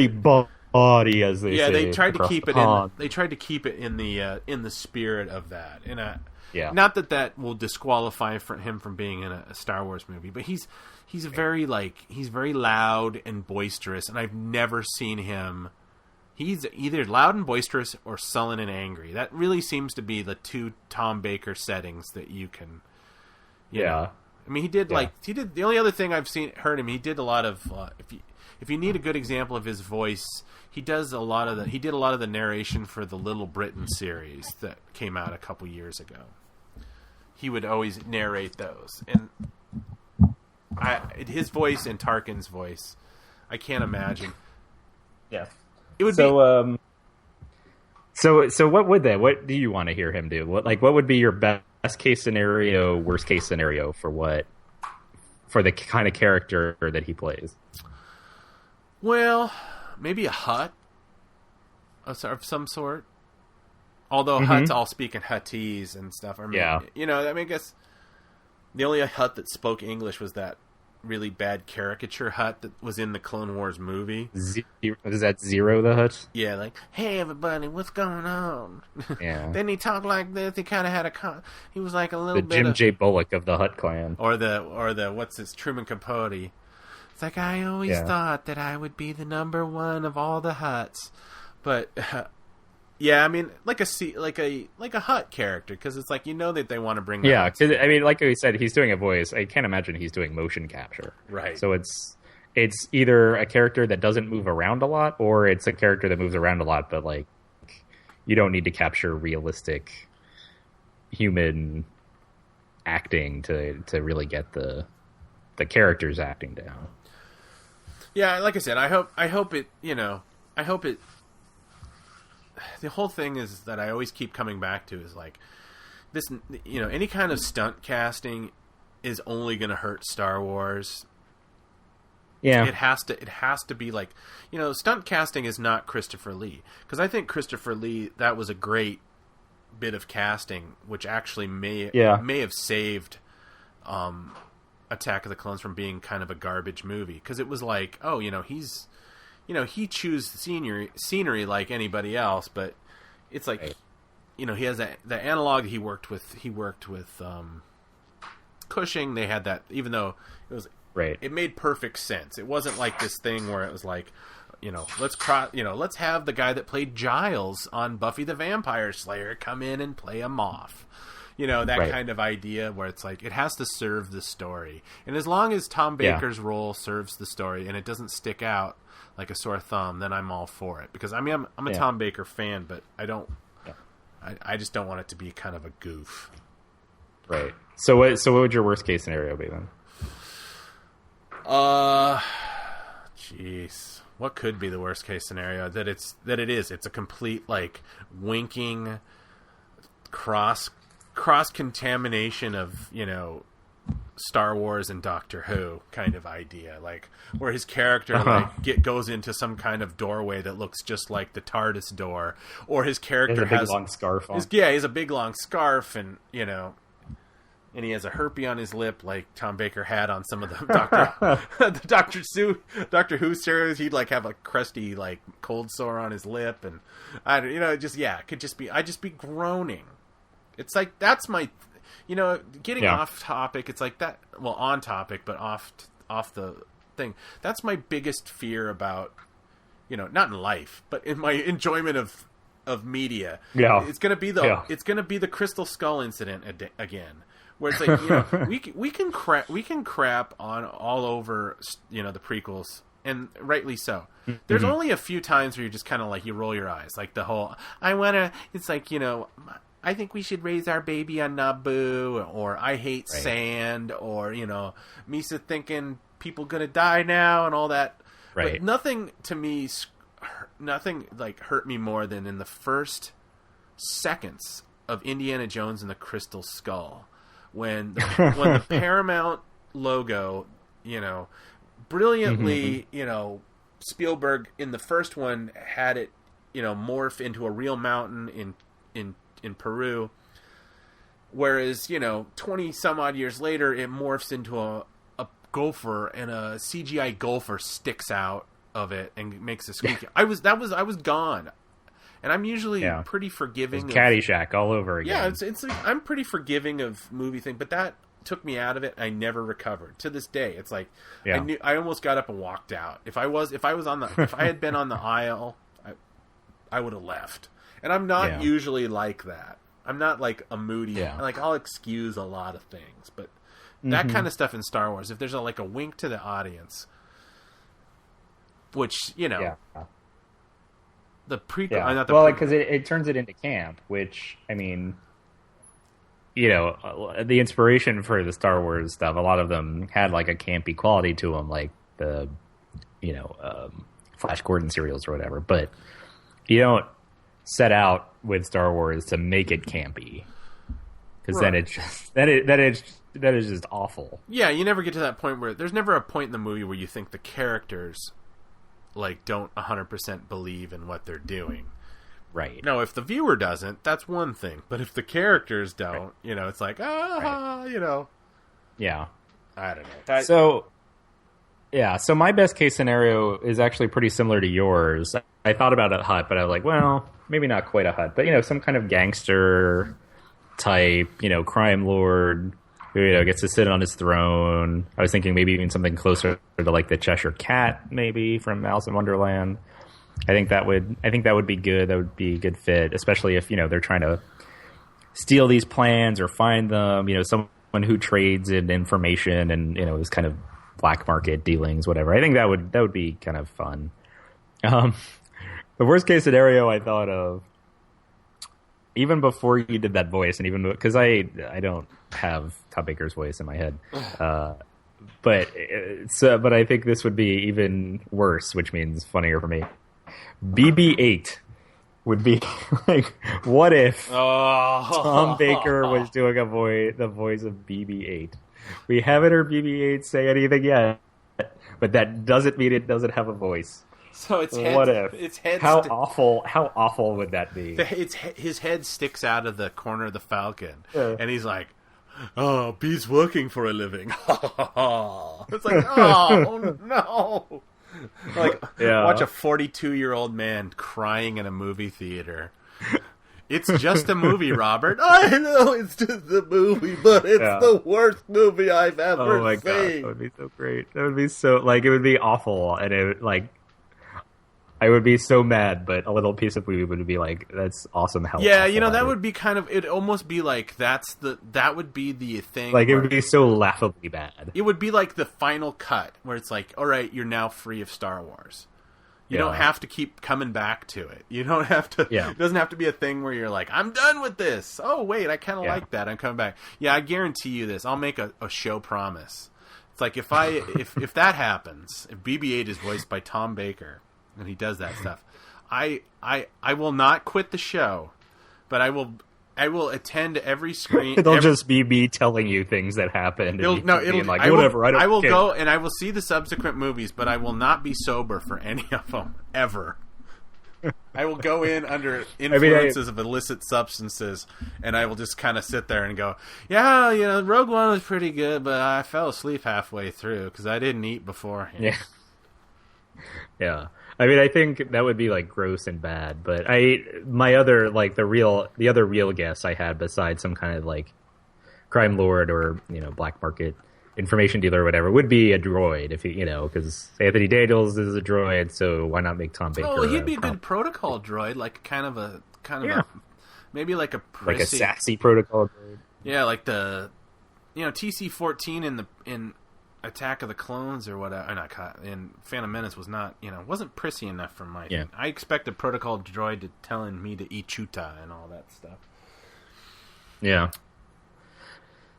S4: bawdy, as they say.
S3: Yeah, they tried to keep it in the spirit of that. And not that will disqualify him from being in a Star Wars movie, but he's very loud and boisterous, and I've never seen him. He's either loud and boisterous or sullen and angry. That really seems to be the two Tom Baker settings that you can. Know. I mean, he did the only other thing I've heard him. He did a lot of. If you need a good example of his voice, he did a lot of the narration for the Little Britain series that came out a couple years ago. He would always narrate those, and his voice and Tarkin's voice, I can't imagine.
S4: Yeah.
S3: It would
S4: be. So what do you want to hear him do? What would be your best case scenario, worst case scenario for the kind of character that he plays?
S3: Well, maybe a Hutt of some sort. Although Hutts all speak in Huttese and stuff. I mean, I guess the only Hutt that spoke English was that really bad caricature Hutt that was in the Clone Wars movie.
S4: Is that Zero the Hutt?
S3: Yeah, like, hey everybody, what's going on?
S4: Yeah.
S3: Then he talked like this. He kind of had he was like a little bit
S4: Jim J. Bullock of the Hutt clan,
S3: or the what's this Truman Capote. It's like, I always thought that I would be the number one of all the Hutts, but I mean, like a Hutt character, because it's like that they want to bring.
S4: Yeah, because I mean, like we said, he's doing a voice. I can't imagine he's doing motion capture.
S3: Right.
S4: So it's either a character that doesn't move around a lot, or it's a character that moves around a lot, but like you don't need to capture realistic human acting to really get the character's acting down.
S3: Yeah, like I said, I hope it. The whole thing is that I always keep coming back to is like this. Any kind of stunt casting is only going to hurt Star Wars.
S4: Yeah,
S3: it has to be like, stunt casting is not Christopher Lee, because I think Christopher Lee, that was a great bit of casting, which actually may have saved Attack of the Clones from being kind of a garbage movie, because it was like, he chews scenery like anybody else, but it's like, he has the analog he worked with Cushing. They had that, even though it was it made perfect sense. It wasn't like this thing where it was like, let's have the guy that played Giles on Buffy the Vampire Slayer come in and play a Moff. Kind of idea where it's like, it has to serve the story. And as long as Tom Baker's role serves the story and it doesn't stick out like a sore thumb, then I'm all for it. Because I mean, I'm a Tom Baker fan, but I don't. Yeah. I just don't want it to be kind of a goof.
S4: Right. So what would your worst case scenario be then?
S3: Jeez, what could be the worst case scenario? It's a complete like winking cross contamination of Star Wars and Doctor Who kind of idea, like where his character goes into some kind of doorway that looks just like the TARDIS door, or his character has a big
S4: long scarf on.
S3: He has a big long scarf, and and he has a herpy on his lip like Tom Baker had on some of the Doctor Who series. He'd like have a crusty like cold sore on his lip, and it could just be I'd just be groaning. It's like, that's my, getting off topic. It's like that. Well, on topic, but off the thing. That's my biggest fear about, not in life, but in my enjoyment of media.
S4: Yeah,
S3: it's gonna be the Crystal Skull incident again, where it's like, we can crap on all over, the prequels, and rightly so. There's only a few times where you're just kind of like, you roll your eyes, like the whole it's like, I think we should raise our baby on Naboo, or I hate sand, or, Misa thinking people gonna die now and all that. Right. But nothing like hurt me more than in the first seconds of Indiana Jones and the Crystal Skull, when the Paramount logo, brilliantly, Spielberg in the first one had it, morph into a real mountain in in Peru. Whereas, 20 some odd years later, it morphs into a gopher, and a CGI gopher sticks out of it and makes a squeaky. I was gone, and I'm usually pretty forgiving.
S4: It's Caddyshack all over again.
S3: Yeah, it's like, I'm pretty forgiving of movie thing, but that took me out of it. I never recovered to this day. It's like I almost got up and walked out. If I had been on the aisle, I would have left. And I'm not usually like that. I'm not like a moody. Like, I'll excuse a lot of things, but that kind of stuff in Star Wars, if there's a wink to the audience, which the prequel,
S4: because it turns it into camp, which I mean, the inspiration for the Star Wars stuff, a lot of them had like a campy quality to them, like the Flash Gordon serials or whatever. But you don't set out with Star Wars to make it campy, because then that is just awful.
S3: Yeah, you never get to that point where there's never a point in the movie where you think the characters don't 100% believe in what they're doing.
S4: Right.
S3: No, if the viewer doesn't, that's one thing. But if the characters don't, it's like,
S4: Yeah.
S3: I don't know.
S4: So my best case scenario is actually pretty similar to yours. I thought about a hut, but I was like, well, maybe not quite a hut, but some kind of gangster type, crime lord who gets to sit on his throne. I was thinking maybe even something closer to like the Cheshire Cat, maybe from Alice in Wonderland. I think that would be good. That would be a good fit, especially if they're trying to steal these plans or find them. Someone who trades in information and is kind of black market dealings, whatever. I think that would be kind of fun. The worst case scenario I thought of, even before you did that voice, and even because I don't have Tom Baker's voice in my head, but I think this would be even worse, which means funnier for me. BB-8 would be like, what if Tom Baker was doing the voice of BB-8? We haven't heard BB-8 say anything yet, but that doesn't mean it doesn't have a voice.
S3: So it's
S4: what if? Its head how awful would that be?
S3: His head sticks out of the corner of the Falcon, and he's like, "Oh, B's working for a living." It's like, oh no! Watch a 42-year-old man crying in a movie theater. It's just a movie, Robert. I know it's just a movie, but it's the worst movie I've ever seen.
S4: Oh my god, that would be so great. That would be so it would be awful, and it I would be so mad, but a little piece of me would be like, "That's awesome." How
S3: that would be kind of. It'd almost be like that would be the thing.
S4: Like, it would be so laughably bad.
S3: It would be like the final cut, where it's like, "All right, you're now free of Star Wars. You don't have to keep coming back to it. You don't have to. It doesn't have to be a thing where you're like, I'm done with this. Oh wait, I kind of like that. I'm coming back. Yeah, I guarantee you this. I'll make a show promise. It's like if that happens, if BB-8 is voiced by Tom Baker, and he does that stuff, I will not quit the show, but I will attend every screen.
S4: It'll just be me telling you things that happened.
S3: It'll
S4: like, whatever. I will
S3: go and I will see the subsequent movies, but I will not be sober for any of them ever. I will go in under influences of illicit substances, and I will just kind of sit there and go, yeah, Rogue One was pretty good, but I fell asleep halfway through because I didn't eat beforehand.
S4: Yeah. Yeah. I think that would be gross and bad, but my other the other real guess I had, besides some kind of crime lord or black market information dealer or whatever, would be a droid. If because Anthony Daniels is a droid, so why not make Tom Baker?
S3: Oh, he'd be a good protocol droid, maybe like a prissy,
S4: like a sassy protocol droid.
S3: Yeah, like the TC-14 in Attack of the Clones or whatever, in Phantom Menace was not, wasn't prissy enough for my. Yeah. I expected protocol droid telling me to eat chuta and all that stuff.
S4: Yeah.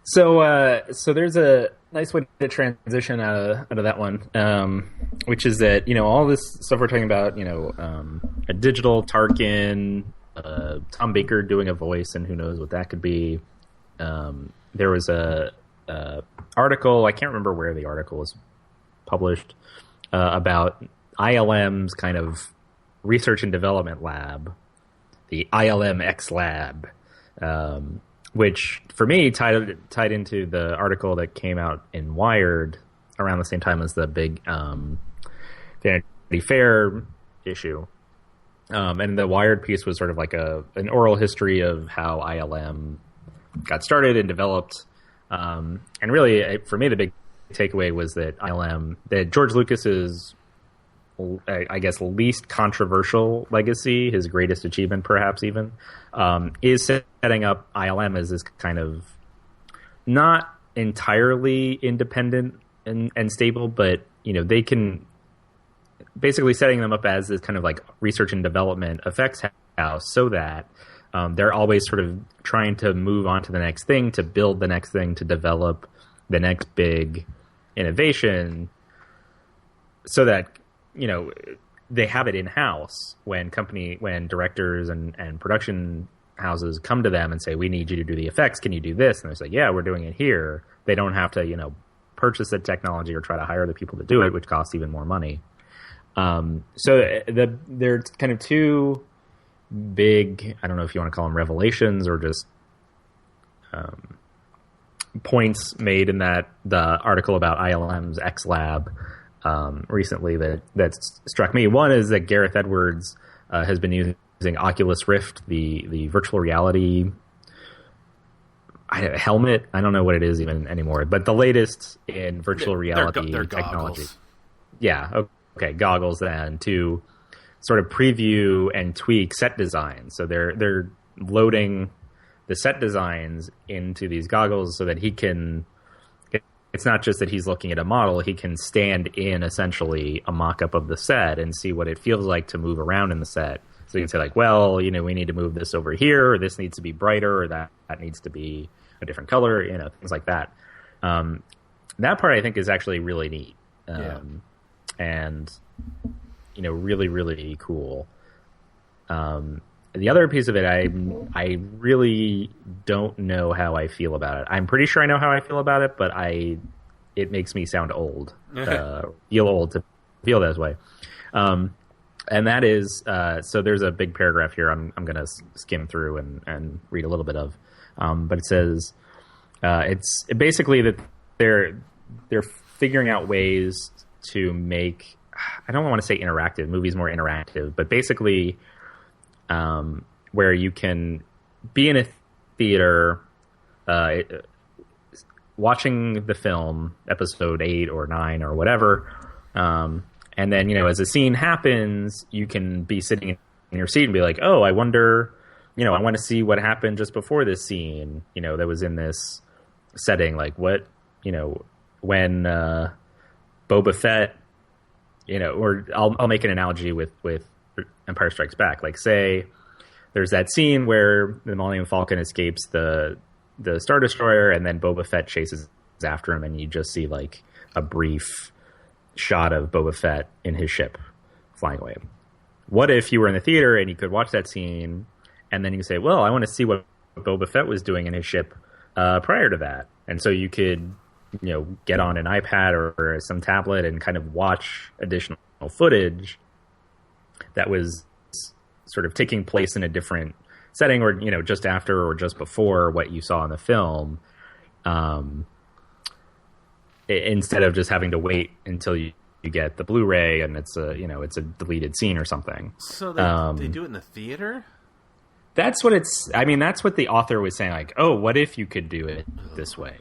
S4: So there's a nice way to transition out of that one, which is that all this stuff we're talking about, a digital Tarkin, Tom Baker doing a voice, and who knows what that could be. There was a article, I can't remember where the article was published, about ILM's kind of research and development lab, the ILM X Lab, which for me tied into the article that came out in Wired around the same time as the big Vanity Fair issue. And the Wired piece was sort of like an oral history of how ILM got started and developed. And really, for me, the big takeaway was that that George Lucas's, I guess, least controversial legacy, his greatest achievement perhaps even, is setting up ILM as this kind of not entirely independent and stable, but, they can basically setting them up as this kind of like research and development effects house so that they're always sort of trying to move on to the next thing, to build the next thing, to develop the next big innovation so that, they have it in-house when directors and production houses come to them and say, we need you to do the effects. Can you do this? And they're like, yeah, we're doing it here. They don't have to, purchase the technology or try to hire the people to do it, which costs even more money. So there's kind of two big, I don't know if you want to call them revelations or just points made in the article about ILM's X Lab recently that struck me. One is that Gareth Edwards has been using Oculus Rift, the virtual reality helmet. I don't know what it is even anymore, but the latest in virtual reality
S3: they're
S4: technology.
S3: Goggles.
S4: Yeah, okay, goggles then to sort of preview and tweak set designs. So they're loading the set designs into these goggles so that he can. It's not just that he's looking at a model; he can stand in essentially a mock-up of the set and see what it feels like to move around in the set. So you can say like, well, we need to move this over here, or this needs to be brighter, or that needs to be a different color, things like that. That part I think is actually really neat. And, really, really cool. The other piece of it, I really don't know how I feel about it. I'm pretty sure I know how I feel about it, but it makes me sound old, feel old to feel that way. And that is, so there's a big paragraph here I'm going to skim through and read a little bit of. But it says, it's basically that they're figuring out ways to make, I don't want to say interactive, movies more interactive, but basically where you can be in a theater watching the film, episode 8 or 9 or whatever, and then, as a scene happens, you can be sitting in your seat and be like, oh, I wonder, I want to see what happened just before this scene, that was in this setting. Like what, when Boba Fett, or I'll make an analogy with Empire Strikes Back. Like say there's that scene where the Millennium Falcon escapes the Star Destroyer and then Boba Fett chases after him and you just see like a brief shot of Boba Fett in his ship flying away. What if you were in the theater and you could watch that scene and then you could say, well, I want to see what Boba Fett was doing in his ship prior to that. And so you could, get on an iPad or some tablet and kind of watch additional footage that was sort of taking place in a different setting or, just after or just before what you saw in the film. Instead of just having to wait until you get the Blu-ray and it's a deleted scene or something. So
S3: they do it in the theater?
S4: That's what that's what the author was saying. Like, oh, what if you could do it this way?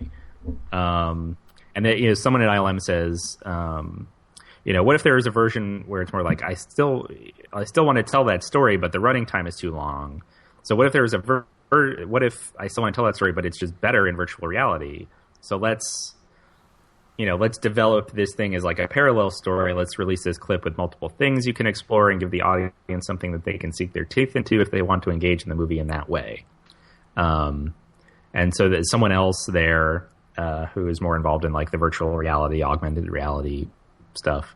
S4: And that, someone at ILM says, what if there was a version where it's more like, I still want to tell that story, but the running time is too long. So what if there was what if I still want to tell that story, but it's just better in virtual reality? So let's develop this thing as like a parallel story. Let's release this clip with multiple things you can explore and give the audience something that they can sink their teeth into if they want to engage in the movie in that way. And so there's someone else there who is more involved in like the virtual reality, augmented reality stuff.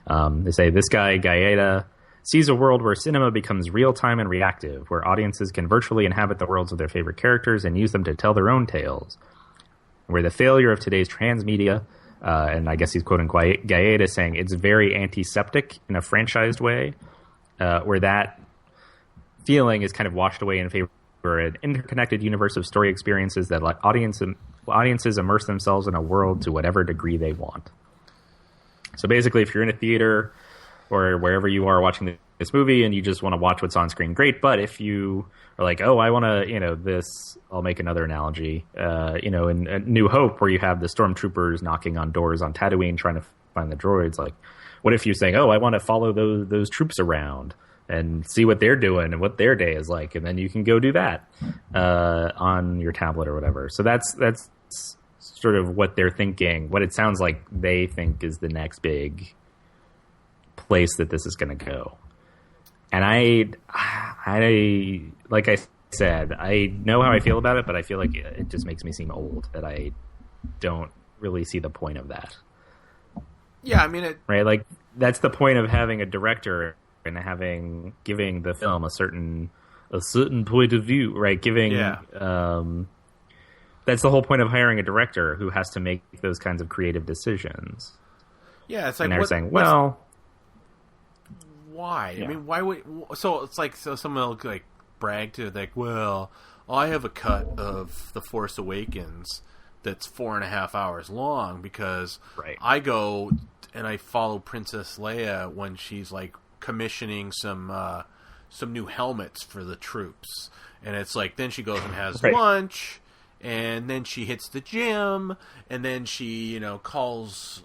S4: They say this guy, Gaeta, sees a world where cinema becomes real-time and reactive, where audiences can virtually inhabit the worlds of their favorite characters and use them to tell their own tales. Where the failure of today's transmedia, and I guess he's quoting Gaeta saying it's very antiseptic in a franchised way, where that feeling is kind of washed away in favor of an interconnected universe of story experiences that let audiences immerse themselves in a world to whatever degree they want. So basically, if you're in a theater or wherever you are watching this movie and you just want to watch what's on screen, great. But if you are like, oh, I want to, this, I'll make another analogy, in A New Hope, where you have the stormtroopers knocking on doors on Tatooine trying to find the droids. Like, what if you're saying, oh, I want to follow those troops around and see what they're doing and what their day is like, and then you can go do that on your tablet or whatever. So that's sort of what they're thinking, what it sounds like they think is the next big place that this is going to go. And I like I said, I know how I feel about it, but I feel like it just makes me seem old that I don't really see the point of that.
S3: Yeah, I mean,
S4: right? Like, that's the point of having a director and giving the film a certain point of view, right? That's the whole point of hiring a director who has to make those kinds of creative decisions.
S3: Yeah, it's like,
S4: and they're saying, well,
S3: why?
S4: Yeah.
S3: I mean, why would? So it's like, so someone will like brag to like, well, I have a cut of The Force Awakens that's 4.5 hours long because I go and I follow Princess Leia when she's like commissioning some new helmets for the troops, and it's like then she goes and has lunch, and then she hits the gym, and then she calls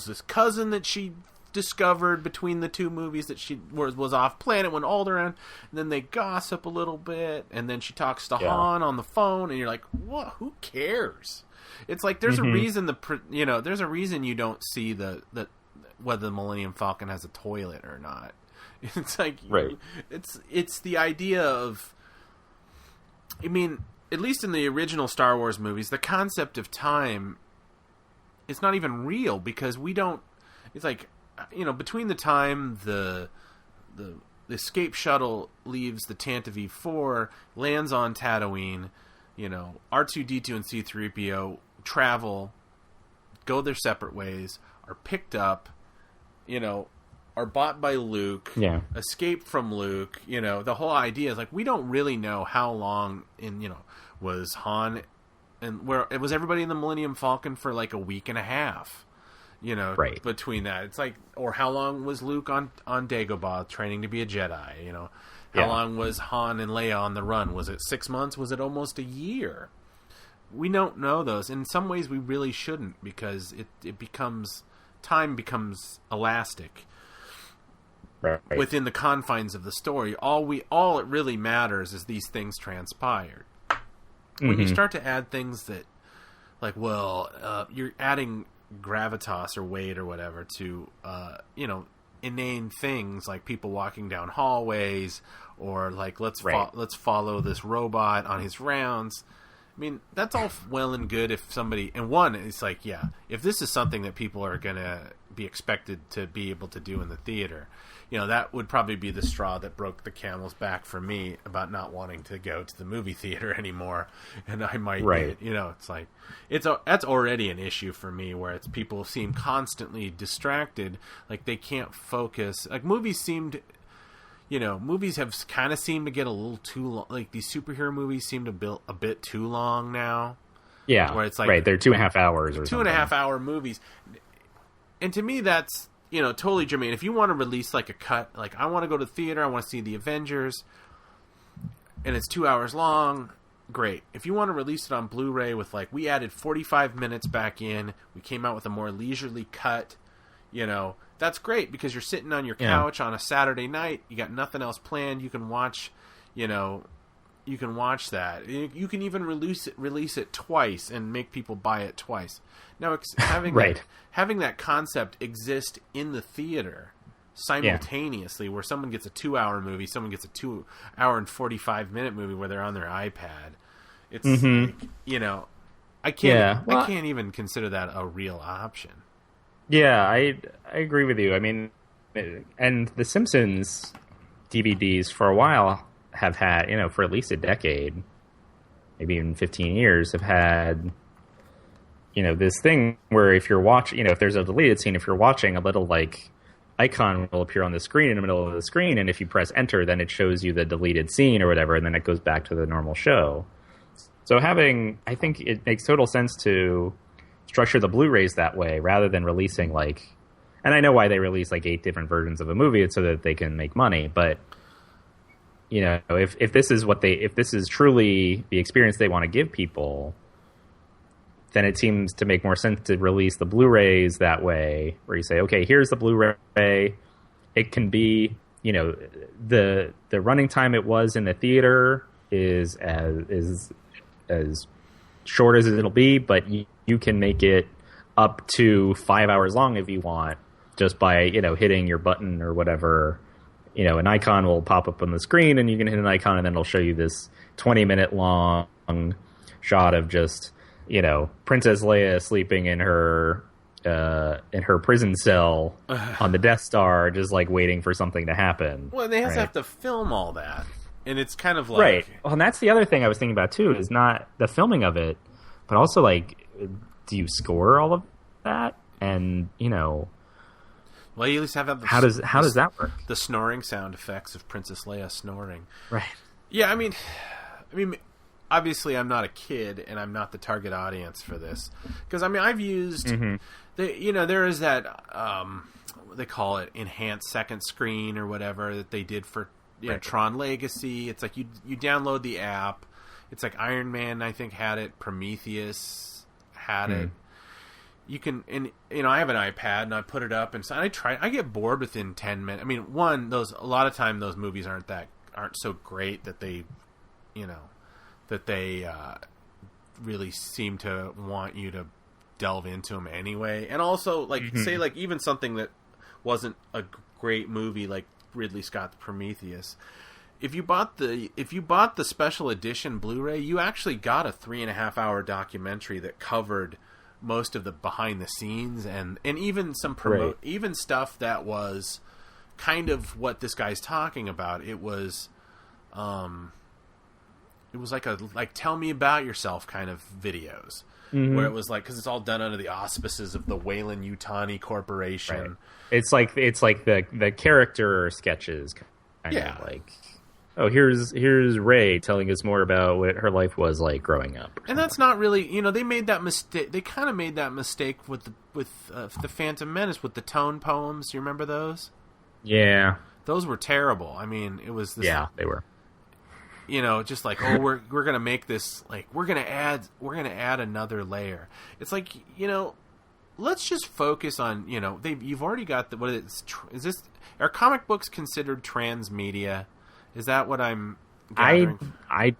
S3: this cousin that she discovered between the two movies that she was off planet when Alderaan, and then they gossip a little bit, and then she talks to Han on the phone, and you're like, what? Who cares? It's like there's a reason there's a reason you don't see the whether the Millennium Falcon has a toilet or not. It's like it's the idea of, I mean, at least in the original Star Wars movies, the concept of time is not even real because we don't. It's like, between the time the escape shuttle leaves the Tantive 4, lands on Tatooine, R2-D2 and C-3PO travel, go their separate ways, are picked up, are bought by Luke, escape from Luke, the whole idea is like, we don't really know how long was Han and where it was everybody in the Millennium Falcon for like a week and a half. Between that, it's like, or how long was Luke on Dagobah training to be a Jedi? How long was Han and Leia on the run? Was it 6 months? Was it almost a year? We don't know those. In some ways, we really shouldn't, because time becomes elastic within the confines of the story. All it really matters is these things transpired. When you start to add things that, like, you're adding gravitas or weight or whatever to inane things like people walking down hallways, or like let's follow this robot on his rounds. I mean, that's all well and good if somebody, and one, it's like, if this is something that people are gonna be expected to be able to do in the theater, that would probably be the straw that broke the camel's back for me about not wanting to go to the movie theater anymore. And I might, it's like, that's already an issue for me, where it's people seem constantly distracted, like they can't focus. Like movies have kind of seemed to get a little too long. Like these superhero movies seem to build a bit too long now. Yeah, where it's like
S4: they're 2.5 hours or
S3: 2.5 hour movies, and to me that's totally germane. If you want to release like a cut, like I want to go to the theater, I want to see the Avengers, and it's 2 hours long, great. If you want to release it on Blu-ray with like, we added 45 minutes back in, we came out with a more leisurely cut, that's great, because you're sitting on your couch on a Saturday night, you got nothing else planned, you can watch, you can watch that. You can even release it twice and make people buy it twice. Now, having that concept exist in the theater simultaneously, where someone gets a 2-hour movie, someone gets a 2 hour and 45-minute movie where they're on their iPad. It's like, I can't even consider that a real option.
S4: Yeah, I agree with you. I mean, and the Simpsons DVDs for a while have had, for at least a decade, maybe even 15 years, have had, this thing where if you're watching, if there's a deleted scene, if you're watching a little, like, icon will appear on the screen in the middle of the screen, and if you press enter, then it shows you the deleted scene or whatever, and then it goes back to the normal show. So I think it makes total sense to structure the Blu-rays that way rather than releasing and I know why they release 8 different versions of a movie, it's so that they can make money, but if this is truly the experience they want to give people, then it seems to make more sense to release the Blu-rays that way, where you say, okay, here's the Blu-ray. It can be, the running time it was in the theater is as short as it'll be, but you can make it up to 5 hours long if you want, just by, hitting your button or whatever. An icon will pop up on the screen, and you can hit an icon, and then it'll show you this 20-minute long shot of just, Princess Leia sleeping in her prison cell on the Death Star, just waiting for something to happen.
S3: Well, they have to film all that, and it's kind of like
S4: right. Well, and that's the other thing I was thinking about too, is not the filming of it, but also do you score all of that? And
S3: well, you at least have
S4: how does that work?
S3: The snoring sound effects of Princess Leia snoring,
S4: right?
S3: Yeah, I mean. Obviously, I'm not a kid, and I'm not the target audience for this. Because, I've used... there is that... they call it enhanced second screen or whatever that they did for
S4: right.
S3: Tron Legacy. It's like you download the app. It's like Iron Man, I think, had it. Prometheus had it. You can... And, I have an iPad, and I put it up, and so I get bored within 10 minutes. A lot of time those movies aren't so great that they... that they really seem to want you to delve into them anyway. And also, say, even something that wasn't a great movie, like Ridley Scott's Prometheus, if you bought the special edition Blu-ray, you actually got a 3.5-hour documentary that covered most of the behind the scenes and even some even stuff that was kind of what this guy's talking about. It was like tell me about yourself kind of videos, where it was because it's all done under the auspices of the Weyland-Yutani Corporation.
S4: Right. It's like the character sketches, kind of here's Rey telling us more about what her life was like growing up.
S3: And that's not really, they made that mistake. They kind of made that mistake with the Phantom Menace with the tone poems. You remember those?
S4: Yeah,
S3: those were terrible. It was this.
S4: Yeah, they were.
S3: Just we're gonna make this we're gonna add another layer. It's let's just focus on you've already got is this, are comic books considered transmedia? Is that what I'm gathering?
S4: I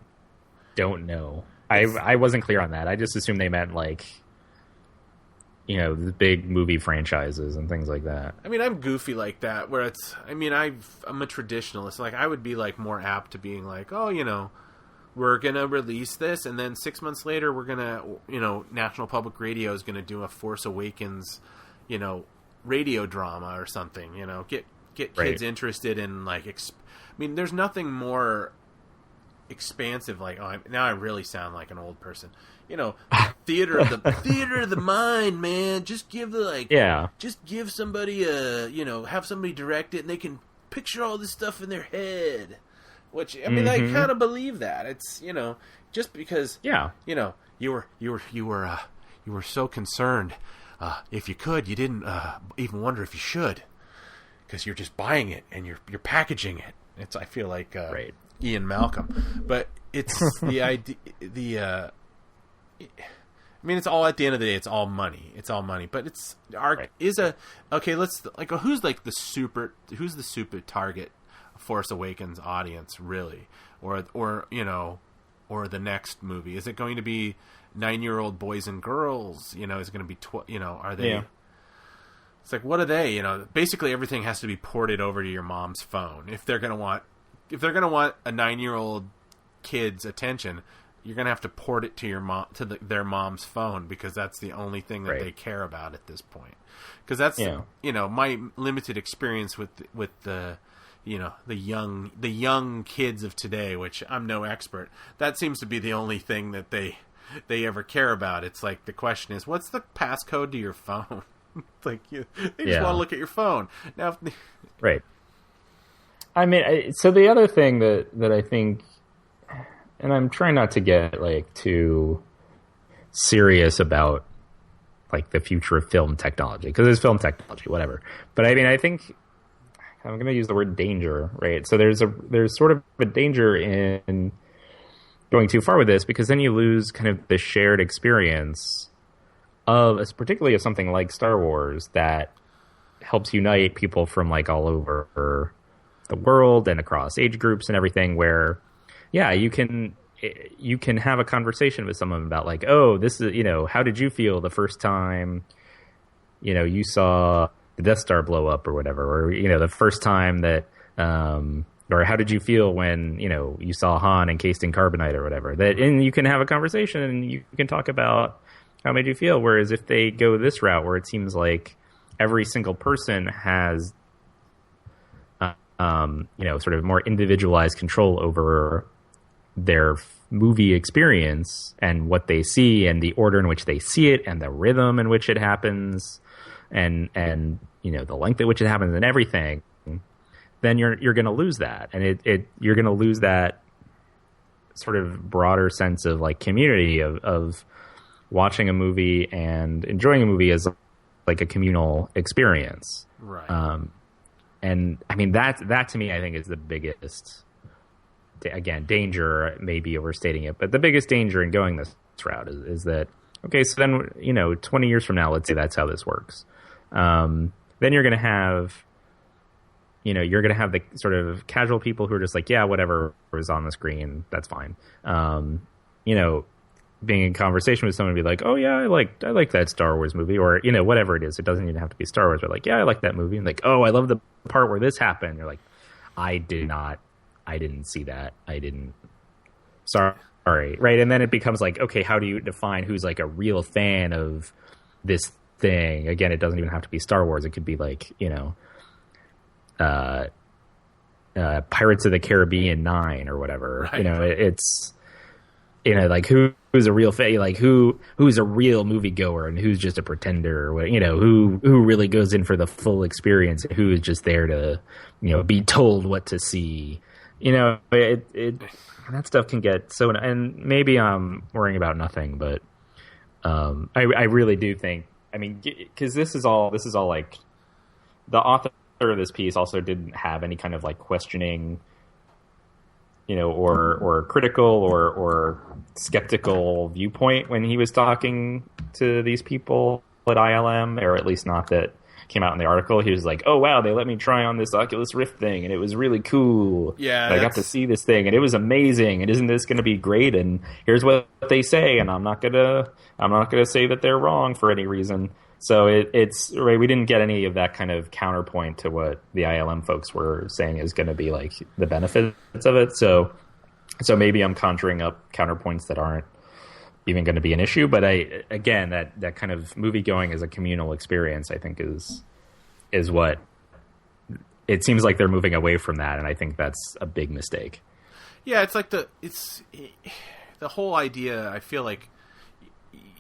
S4: don't know. I wasn't clear on that. I just assumed they meant the big movie franchises and things like that.
S3: I'm goofy like that, where it's, I'm a traditionalist. I would be more apt to being we're gonna release this, and then 6 months later we're gonna, National Public Radio is gonna do a Force Awakens, radio drama or something. Get kids interested in there's nothing more expansive. Now I really sound like an old person. Theater of the mind, man. Just give just give somebody have somebody direct it, and they can picture all this stuff in their head. Which I kind of believe that. It's just because you were so concerned. If you could, you didn't even wonder if you should, because you're just buying it and you're packaging it. I feel like Ian Malcolm, but it's the idea. It's all, at the end of the day, it's all money. It's all money, but it's who's the super target Force Awakens audience, really, or the next movie? Is it going to be 9-year-old boys and girls? Is it going to be are they? Yeah. It's what are they? Basically everything has to be ported over to your mom's phone if they're going to want a 9-year-old kid's attention. You're gonna have to port it to your their mom's phone, because that's the only thing that they care about at this point. Because that's my limited experience with the the young kids of today, which I'm no expert. That seems to be the only thing that they ever care about. It's the question is, what's the passcode to your phone? Like they just want to look at your phone now.
S4: Right. I mean, so the other thing that I think, and I'm trying not to get like too serious about like the future of film technology, because it's film technology, whatever. But I mean, I think I'm going to use the word danger, right? So there's sort of a danger in going too far with this, because then you lose kind of the shared experience of, particularly of something like Star Wars, that helps unite people from like all over the world and across age groups and everything, where, yeah, you can have a conversation with someone about like, oh, this is, how did you feel the first time, you saw the Death Star blow up or whatever, or, the first time that, or how did you feel when, you saw Han encased in carbonite or whatever, and you can have a conversation and you can talk about how it made you feel. Whereas if they go this route where it seems like every single person has, sort of more individualized control over their movie experience and what they see and the order in which they see it and the rhythm in which it happens and the length at which it happens and everything, then you're going to lose that. And you're going to lose that sort of broader sense of like community of watching a movie and enjoying a movie as like a communal experience.
S3: Right.
S4: And I mean, that to me, I think is the biggest, again, danger, maybe overstating it, but the biggest danger in going this route is that, okay, so then, 20 years from now, let's say that's how this works. Then you're going to have, the sort of casual people who are just like, yeah, whatever was on the screen, that's fine. Being in conversation with someone and be like, oh yeah, I like that Star Wars movie, or, whatever it is. It doesn't even have to be Star Wars, but like, yeah, I like that movie. And like, oh, I love the part where this happened. You're like, I didn't see that. Sorry. Right. And then it becomes like, okay, how do you define who's like a real fan of this thing? Again, it doesn't even have to be Star Wars. It could be like, Pirates of the Caribbean 9 or whatever.
S3: Right.
S4: It's, like who's a real fan, like who's a real moviegoer and who's just a pretender, or who really goes in for the full experience, and who is just there to, be told what to see. That stuff can get so, and maybe I'm worrying about nothing, but I really do think, I mean, because this is all like, the author of this piece also didn't have any kind of like questioning, or critical or skeptical viewpoint when he was talking to these people at ILM, or at least not that came out in the article. He was like, oh wow, they let me try on this Oculus Rift thing and it was really cool.
S3: Yeah,
S4: I got to see this thing and it was amazing, and isn't this going to be great, and here's what they say, and I'm not gonna say that they're wrong for any reason. So it's right. We didn't get any of that kind of counterpoint to what the ILM folks were saying is going to be like the benefits of it. So maybe I'm conjuring up counterpoints that aren't even going to be an issue. But that kind of movie going as a communal experience, I think is what it seems like they're moving away from that, and I think that's a big mistake.
S3: Yeah, it's like the whole idea. I feel like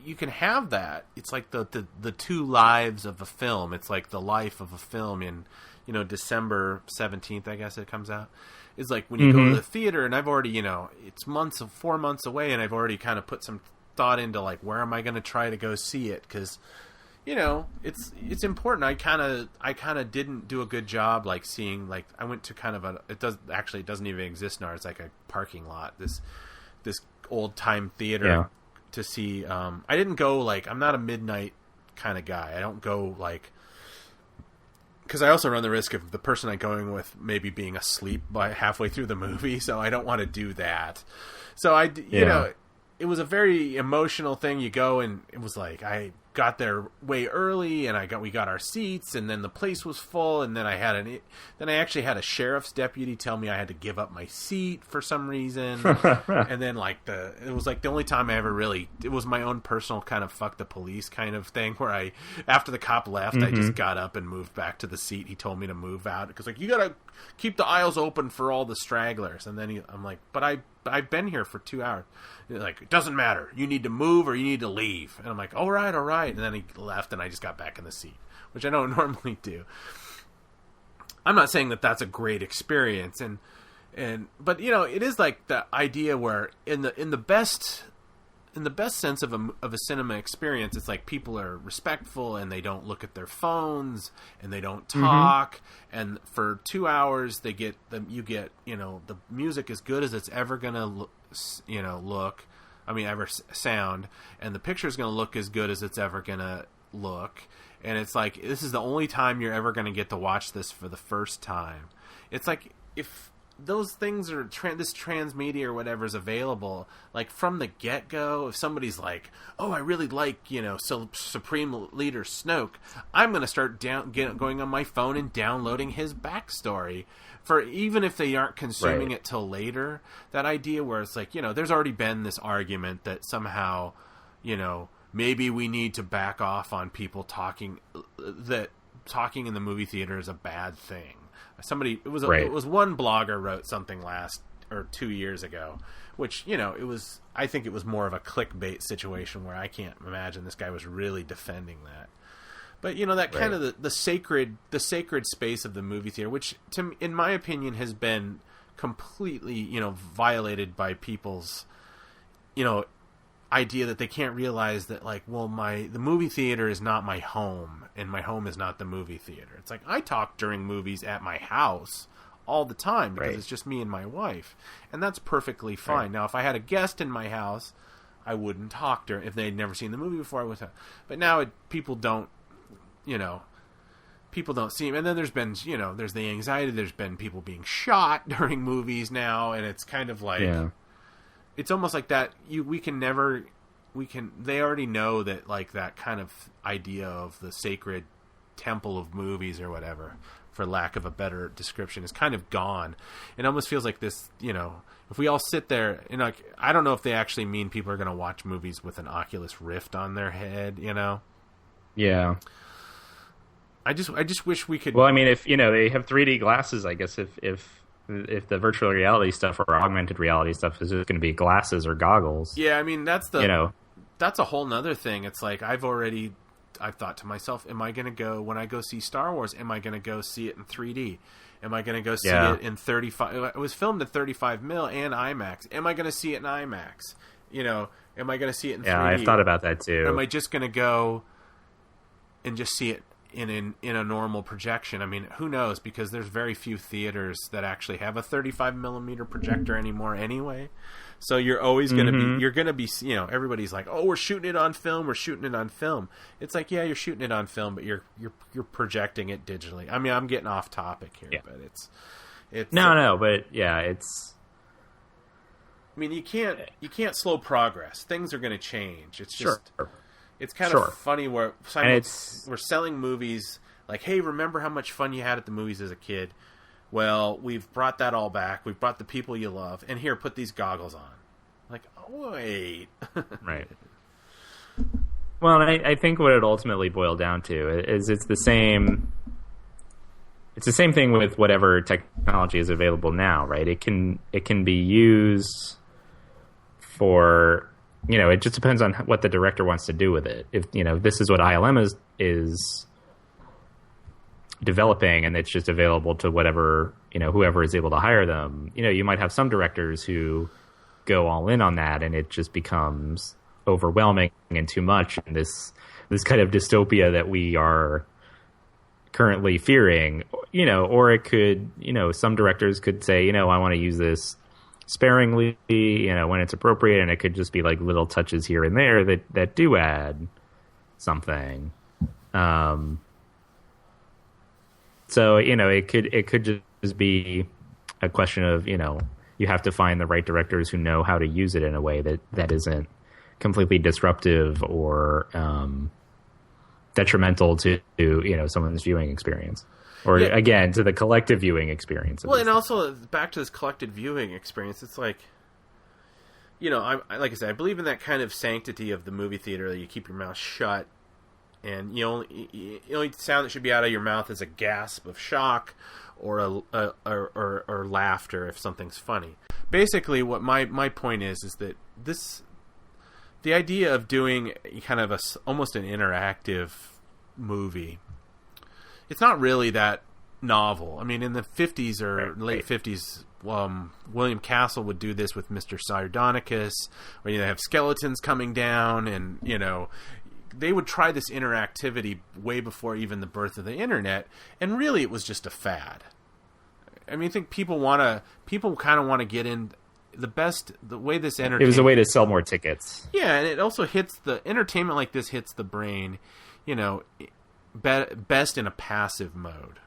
S3: you can have that. It's like the two lives of a film. It's like the life of a film in, December 17th, I guess it comes out. It's like when you go to the theater, and I've already, it's 4 months away, and I've already kind of put some thought into like, where am I going to try to go see it? Because, it's important. I kind of didn't do a good job, like seeing, like, I went to kind of it doesn't even exist now. It's like a parking lot, this old time theater.
S4: Yeah.
S3: To see, I didn't go, like, I'm not a midnight kind of guy. I don't go, like, because I also run the risk of the person I'm going with maybe being asleep by halfway through the movie, so I don't want to do that. So it was a very emotional thing. You go, and it was like, I got there way early, and we got our seats, and then the place was full, and then I actually had a sheriff's deputy tell me I had to give up my seat for some reason. And then it was like the only time I ever really, it was my own personal kind of fuck the police kind of thing, where after the cop left, I just got up and moved back to the seat he told me to move out, because like, you gotta keep the aisles open for all the stragglers. And then I'm like, but I I've been here for 2 hours. Like, it doesn't matter. You need to move or you need to leave. And I'm like, all right. And then he left, and I just got back in the seat, which I don't normally do. I'm not saying that that's a great experience, but it is like the idea where in the best sense of a cinema experience, it's like people are respectful and they don't look at their phones and they don't talk. And for 2 hours, you get the music as good as it's ever gonna look. I mean, ever sound, and the picture is gonna look as good as it's ever gonna look. And it's like, this is the only time you're ever gonna get to watch this for the first time. It's like, if those things are this transmedia or whatever is available, like from the get-go, if somebody's like, oh, I really like Supreme Leader Snoke, I'm going to start going on my phone and downloading his backstory, for even if they aren't consuming it till later. That idea where it's like, there's already been this argument that somehow maybe we need to back off on people talking in the movie theater is a bad thing. It was one blogger wrote something 2 years ago, which, I think it was more of a clickbait situation where I can't imagine this guy was really defending that. But, that kind of the sacred space of the movie theater, which in my opinion has been completely, violated by people's, idea that they can't realize that, like, well, the movie theater is not my home, and my home is not the movie theater. It's like, I talk during movies at my house all the time because it's just me and my wife, and that's perfectly fine. Now, if I had a guest in my house, I wouldn't talk if they'd never seen the movie before. I would talk. But now people don't see him. And then there's been, there's the anxiety. There's been people being shot during movies now, and it's kind of like, it's almost like that. They already know that, like, that kind of idea of the sacred temple of movies or whatever, for lack of a better description, is kind of gone. It almost feels like this, if we all sit there, like, I don't know if they actually mean people are going to watch movies with an Oculus Rift on their head,
S4: Yeah.
S3: I just wish we could.
S4: Well, I mean, if they have 3D glasses, I guess if the virtual reality stuff or augmented reality stuff is just going to be glasses or goggles.
S3: Yeah, I mean, that's a whole nother thing. It's like, I've thought to myself, am I going to go, when I go see Star Wars, am I going to go see it in 3D? Am I going to go see it in 35? It was filmed at 35 mil and IMAX. Am I going to see it in IMAX? Am I going to see it in 3D?
S4: Yeah, I've thought about that too.
S3: Or am I just going to go and just see it in a normal projection? I mean, who knows, because there's very few theaters that actually have a 35 millimeter projector anymore anyway. So you're always going to be, everybody's like, oh, we're shooting it on film. It's like, yeah, you're shooting it on film, but you're projecting it digitally. I mean, I'm getting off topic here, but it's
S4: but yeah, it's,
S3: I mean, you can't slow progress. Things are going to change. It's just, it's kind of funny where we're selling movies like, hey, remember how much fun you had at the movies as a kid? Well, we've brought that all back. We've brought the people you love, and here, put these goggles on. Like, oh, wait.
S4: Right. Well, I think what it ultimately boiled down to is it's the same thing with whatever technology is available now, right? It can be used for, it just depends on what the director wants to do with it. If, this is what ILM is developing, and it's just available to whatever, whoever is able to hire them. You might have some directors who go all in on that, and it just becomes overwhelming and too much, and this kind of dystopia that we are currently fearing, or it could, some directors could say, I want to use this sparingly, when it's appropriate, and it could just be like little touches here and there that do add something. So, it could just be a question of, you have to find the right directors who know how to use it in a way that isn't completely disruptive or detrimental to someone's viewing experience. Or, again, to the collective viewing experience.
S3: Well, and also, back to this collective viewing experience, it's like, like I said, I believe in that kind of sanctity of the movie theater, that you keep your mouth shut, and the only sound that should be out of your mouth is a gasp of shock or or laughter if something's funny. basically what my point is that the idea of doing kind of almost an interactive movie, it's not really that novel. I mean, in the 50s or late 50s, William Castle would do this with Mr. Sardonicus, where they have skeletons coming down, and they would try this interactivity way before even the birth of the internet, and really it was just a fad. I mean, I think people kind of want to get in the way this entertainment.
S4: It was a way to sell more tickets.
S3: Yeah, and it also hits the entertainment like this hits the brain, best in a passive mode.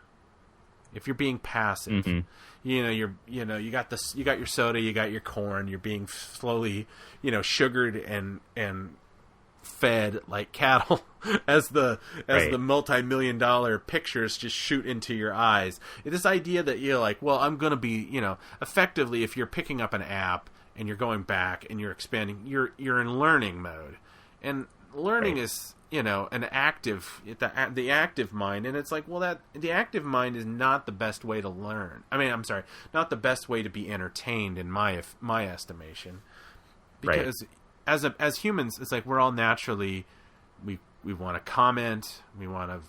S3: If you're being passive, you got your soda, you got your corn, you're being slowly, sugared and fed like cattle as the multi-million-dollar pictures just shoot into your eyes. This idea that you're like, well, I'm going to be, effectively, if you're picking up an app and you're going back and you're expanding, you're in learning mode, and learning is an active, the active mind, and it's like, well, that the active mind is not the best way to learn. I mean, I'm sorry, not the best way to be entertained in my estimation, because as humans, it's like we're all naturally we want to comment, we want to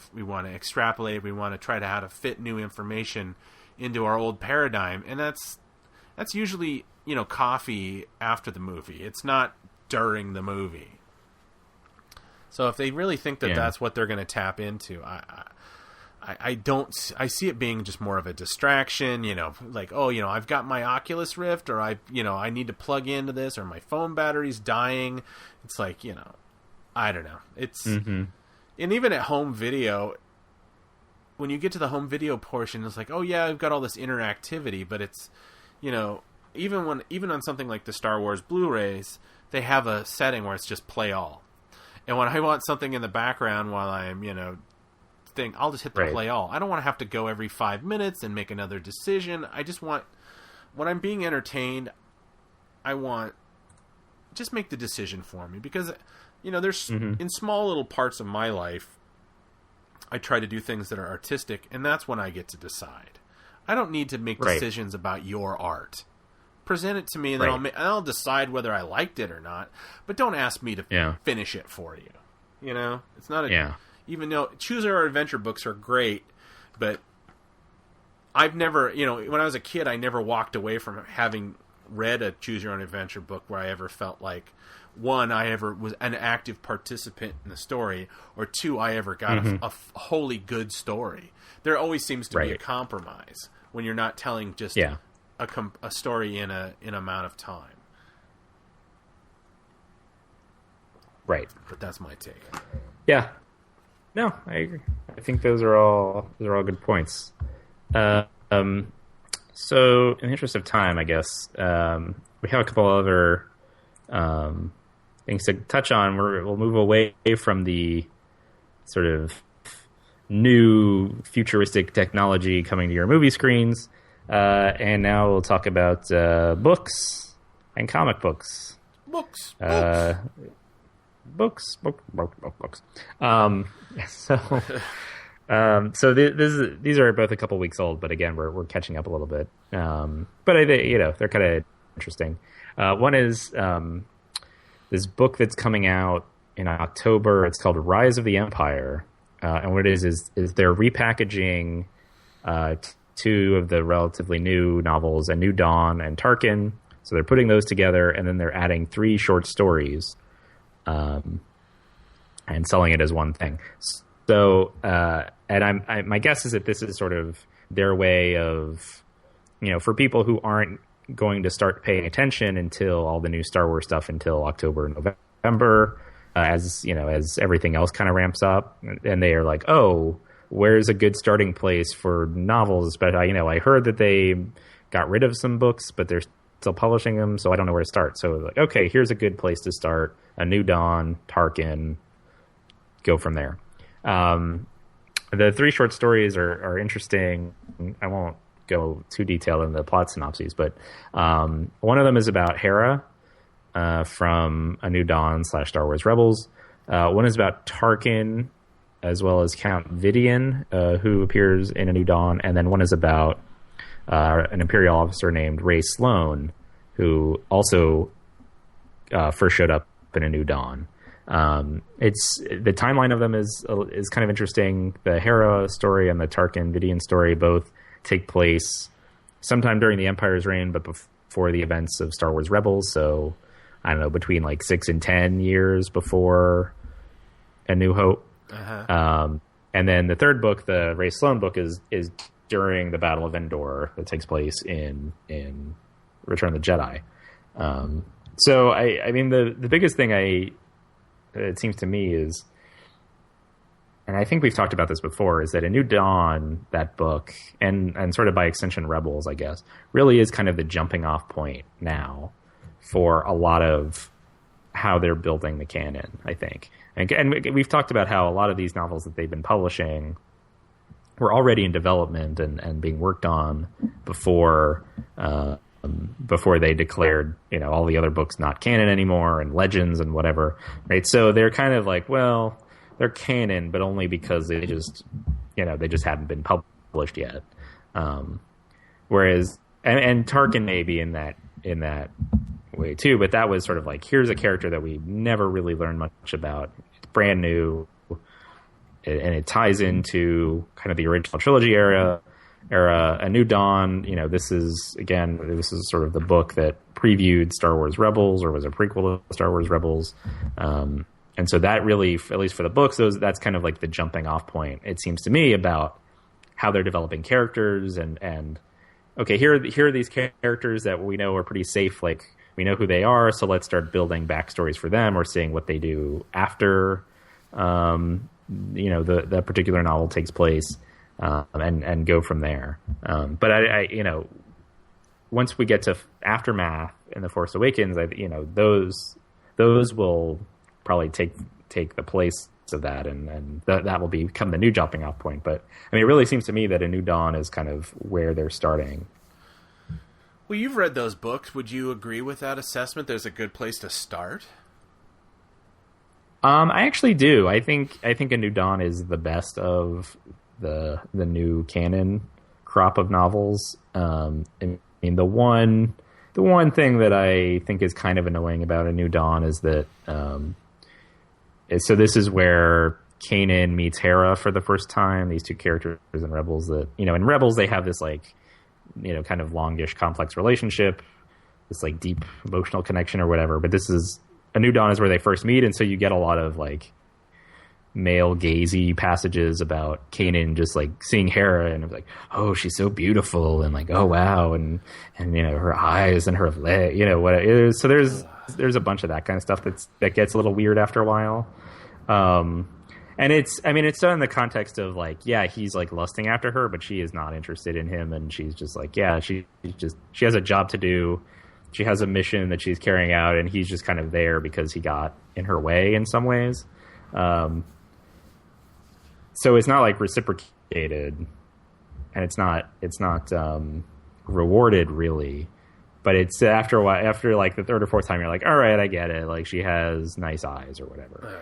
S3: extrapolate, we want to try to how to fit new information into our old paradigm, and that's usually coffee after the movie. It's not during the movie. So if they really think that that's what they're going to tap into, I see it being just more of a distraction, like, I've got my Oculus Rift, or I need to plug into this, or my phone battery's dying. It's like, I don't know. It's, and even at home video, when you get to the home video portion, it's like, oh yeah, I've got all this interactivity, but it's, even on something like the Star Wars Blu-rays, they have a setting where it's just play all. And when I want something in the background while I'm, I'll just hit the play all. I don't want to have to go every 5 minutes and make another decision. I just want, when I'm being entertained, I want, just make the decision for me. Because, there's, in small little parts of my life, I try to do things that are artistic, and that's when I get to decide. I don't need to make decisions about your art. Present it to me, and then I'll decide whether I liked it or not. But don't ask me to finish it for you. It's not a... Even though choose your adventure books are great, but I've never... when I was a kid, I never walked away from having read a choose your own adventure book where I ever felt like, one, I ever was an active participant in the story, or two, I ever got a wholly good story. There always seems to be a compromise when you're not telling just... a story in an amount of time. Right. But that's my take.
S4: Yeah. No, I agree. I think those are all good points. So in the interest of time, I guess, we have a couple other things to touch on. We'll move away from the sort of new futuristic technology coming to your movie screens. And now we'll talk about books and comic books. Books. So these are both a couple weeks old, but again, we're catching up a little bit. But they're kind of interesting. One is this book that's coming out in October. It's called Rise of the Empire, and what it is they're repackaging two of the relatively new novels, A New Dawn and Tarkin. So they're putting those together, and then they're adding 3 short stories, and selling it as one thing. So, and my guess is that this is sort of their way of, for people who aren't going to start paying attention until all the new Star Wars stuff until October and November, as everything else kind of ramps up, and they are like, oh, where's a good starting place for novels? But I heard that they got rid of some books, but they're still publishing them, so I don't know where to start. So like, okay, here's a good place to start. A New Dawn, Tarkin, go from there. The 3 short stories are interesting. I won't go too detailed in the plot synopses, but one of them is about Hera from A New Dawn / Star Wars Rebels. One is about Tarkin, as well as Count Vidian, who appears in A New Dawn, and then one is about an Imperial officer named Ray Sloan, who also first showed up in A New Dawn. It's the timeline of them is kind of interesting. The Hera story and the Tarkin Vidian story both take place sometime during the Empire's reign, but before the events of Star Wars Rebels. So I don't know, between like 6 and 10 years before A New Hope. And then the third book, the Ray Sloan book, is during the Battle of Endor that takes place in Return of the Jedi. So I mean the biggest thing it seems to me is, and I think we've talked about this before, is that A New Dawn, that book, and sort of by extension Rebels, I guess, really is kind of the jumping off point now for a lot of how they're building the canon, I think. And we've talked about how a lot of these novels that they've been publishing were already in development and being worked on before they declared, all the other books not canon anymore, and legends and whatever, right? So they're kind of like, well, they're canon, but only because they just haven't been published yet. Whereas, and Tarkin may be in that way too, but that was sort of like, here's a character that we never really learned much about. It's brand new, and it ties into kind of the original trilogy era. A New Dawn, this is sort of the book that previewed Star Wars Rebels, or was a prequel to Star Wars Rebels. And so that really, at least for the books, that's kind of like the jumping off point, it seems to me, about how they're developing characters and okay, here are these characters that we know are pretty safe, like we know who they are, so let's start building backstories for them, or seeing what they do after the particular novel takes place. And go from there. But I once we get to Aftermath and The Force Awakens, those will probably take the place of that, and that will become the new jumping off point. But I mean, it really seems to me that A New Dawn is kind of where they're starting.
S3: Well, you've read those books. Would you agree with that assessment? There's a good place to start.
S4: I actually do. I think A New Dawn is the best of the new canon crop of novels. I mean, the one thing that I think is kind of annoying about A New Dawn is that so this is where Kanan meets Hera for the first time. These two characters in Rebels that, in Rebels they have this like, kind of longish complex relationship, this like deep emotional connection or whatever. But this is A New Dawn is where they first meet, and so you get a lot of like male gazy passages about Kanan just like seeing Hera and like, oh, she's so beautiful, and like, oh wow, and her eyes and her leg, what it is. So there's a bunch of that kind of stuff that gets a little weird after a while. And it's done in the context of like, yeah, he's like lusting after her, but she is not interested in him, and she's just like, yeah, she has a job to do. She has a mission that she's carrying out, and he's just kind of there because he got in her way in some ways. So it's not like reciprocated, and it's not rewarded really, but it's after a while, after like the third or fourth time, you're like, all right, I get it. Like, she has nice eyes or whatever.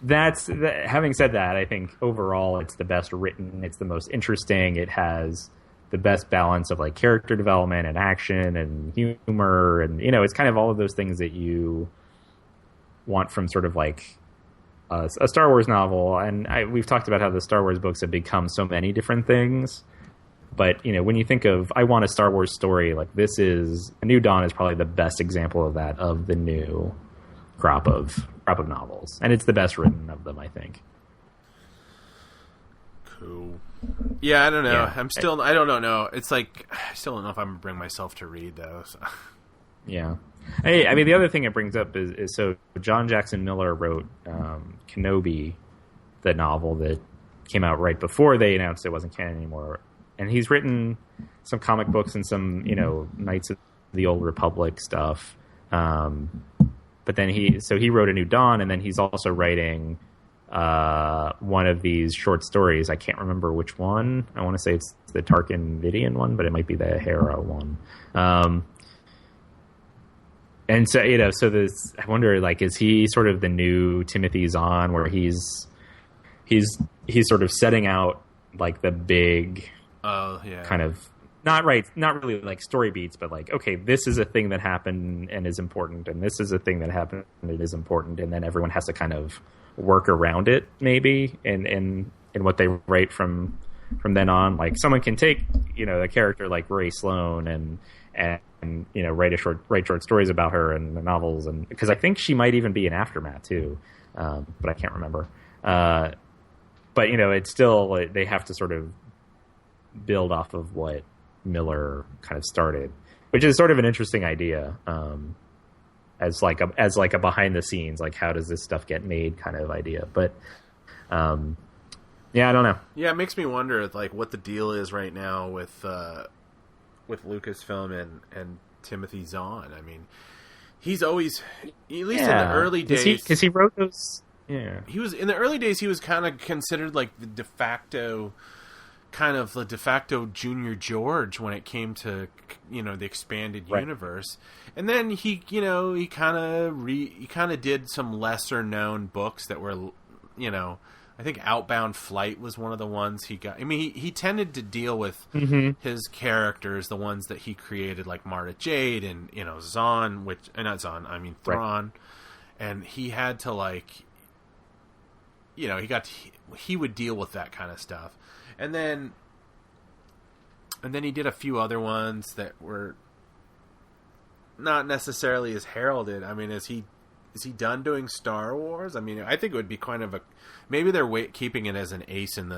S4: Having said that, I think overall it's the best written. It's the most interesting. It has the best balance of like character development and action and humor, and it's kind of all of those things that you want from sort of like a Star Wars novel. And we've talked about how the Star Wars books have become so many different things. But, when you think of, I want a Star Wars story, like A New Dawn is probably the best example of that, of the new crop of novels. And it's the best written of them, I think.
S3: Cool. Yeah, I don't know.
S4: Yeah.
S3: I don't know. It's like, I still don't know if I'm going to bring myself to read those.
S4: Yeah. Hey, I mean, the other thing it brings up is so John Jackson Miller wrote Kenobi, the novel that came out right before they announced it wasn't canon anymore. And he's written some comic books and some, Knights of the Old Republic stuff. But then he wrote A New Dawn, and then he's also writing one of these short stories. I can't remember which one. I want to say it's the Tarkin Vidian one, but it might be the Hera one. And so, this, I wonder, like, is he sort of the new Timothy Zahn, where he's sort of setting out like the big kind of not really like story beats, but like, okay, this is a thing that happened and is important, and this is a thing that happened and is important, and then everyone has to kind of work around it, maybe, in what they write from then on. Like, someone can take, a character like Ray Sloan and write short stories about her and the novels, and because I think she might even be in Aftermath too, but I can't remember. But it's still, they have to sort of build off of what Miller kind of started, which is sort of an interesting idea, as like a behind the scenes, like, how does this stuff get made kind of idea. But yeah, I don't know.
S3: Yeah, it makes me wonder, like, what the deal is right now with Lucasfilm and Timothy Zahn. I mean, he's always, at least in the early days,
S4: because he wrote those. Yeah,
S3: he was in the early days. He was kind of considered like the de facto Junior George when it came to the expanded universe. And then he kind of did some lesser known books that were, I think Outbound Flight was one of the ones he got. I mean, he tended to deal with his characters, the ones that he created, like Marta Jade and Zahn, Thrawn, and he had to, like, he would deal with that kind of stuff. And then he did a few other ones that were not necessarily as heralded. I mean, is he done doing Star Wars? I mean, I think it would be kind of maybe they're keeping it as an ace in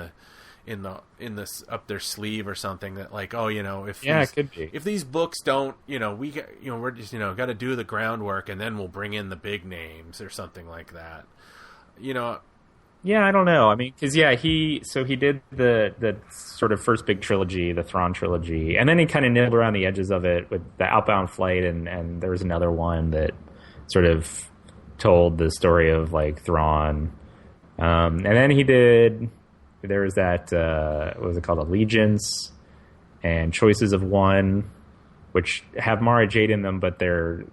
S3: this up their sleeve or something, that, like, it could be. If these books don't, we're just got to do the groundwork and then we'll bring in the big names or something like that.
S4: Yeah, I don't know. I mean, because he did the sort of first big trilogy, the Thrawn trilogy, and then he kind of nibbled around the edges of it with the Outbound Flight, and there was another one that sort of told the story of, like, Thrawn, and then there was that what was it called, Allegiance and Choices of One, which have Mara Jade in them, but they're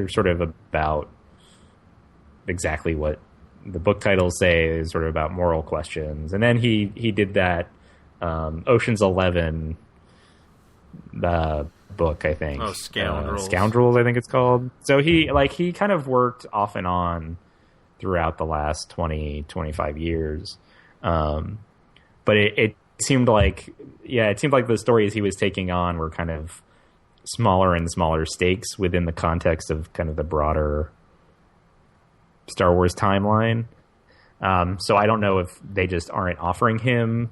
S4: sort of about exactly what the book titles say, is sort of about moral questions. And then he did that Ocean's 11 book, I think.
S3: Oh, Scoundrels.
S4: Scoundrels, I think it's called. So he kind of worked off and on throughout the last 20, 25 years. But it seemed like the stories he was taking on were kind of smaller and smaller stakes within the context of kind of the broader Star Wars timeline. So I don't know if they just weren't offering him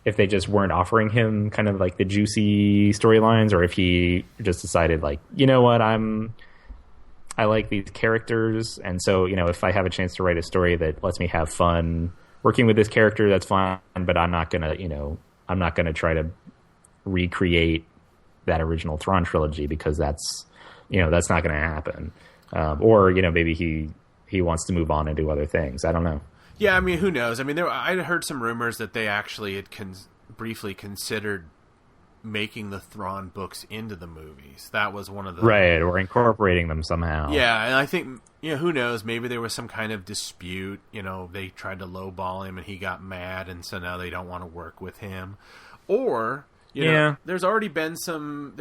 S4: kind of like the juicy storylines, or if he just decided, like, what, I like these characters, and so, if I have a chance to write a story that lets me have fun working with this character, that's fine, but I'm not gonna try to recreate that original Thrawn trilogy, because that's not gonna happen. Or maybe he wants to move on and do other things. I don't know.
S3: Yeah, I mean, who knows? I mean, I heard some rumors that they actually had briefly considered making the Thrawn books into the movies. That was one of the...
S4: Right, or incorporating them somehow.
S3: Yeah, and I think, who knows? Maybe there was some kind of dispute. They tried to lowball him and he got mad, and so now they don't want to work with him. Or... there's already been some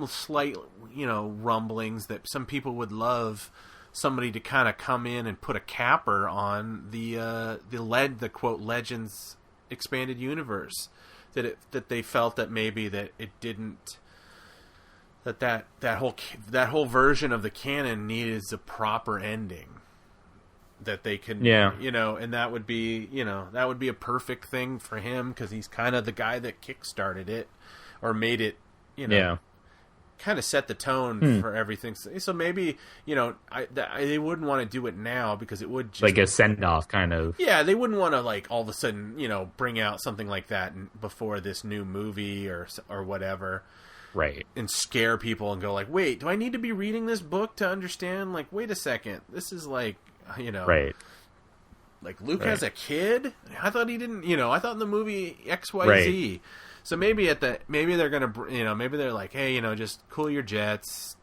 S3: slight, rumblings that some people would love somebody to kind of come in and put a capper on the quote Legends expanded universe, that they felt that maybe that it didn't, that whole version of the canon needed a proper ending, that they can, and that would be a perfect thing for him, because he's kind of the guy that kickstarted it or made it, kind of set the tone for everything. So maybe, they wouldn't want to do it now, because it would just... Like
S4: a send-off, kind of.
S3: Yeah, they wouldn't want to, like, all of a sudden, bring out something like that before this new movie or whatever.
S4: Right.
S3: And scare people and go, like, wait, do I need to be reading this book to understand? Like, wait a second. This is like,
S4: Right.
S3: Like, Luke has a kid? I thought he didn't, I thought in the movie XYZ...
S4: Right.
S3: So maybe they're gonna, maybe they're like, hey, just cool your jets.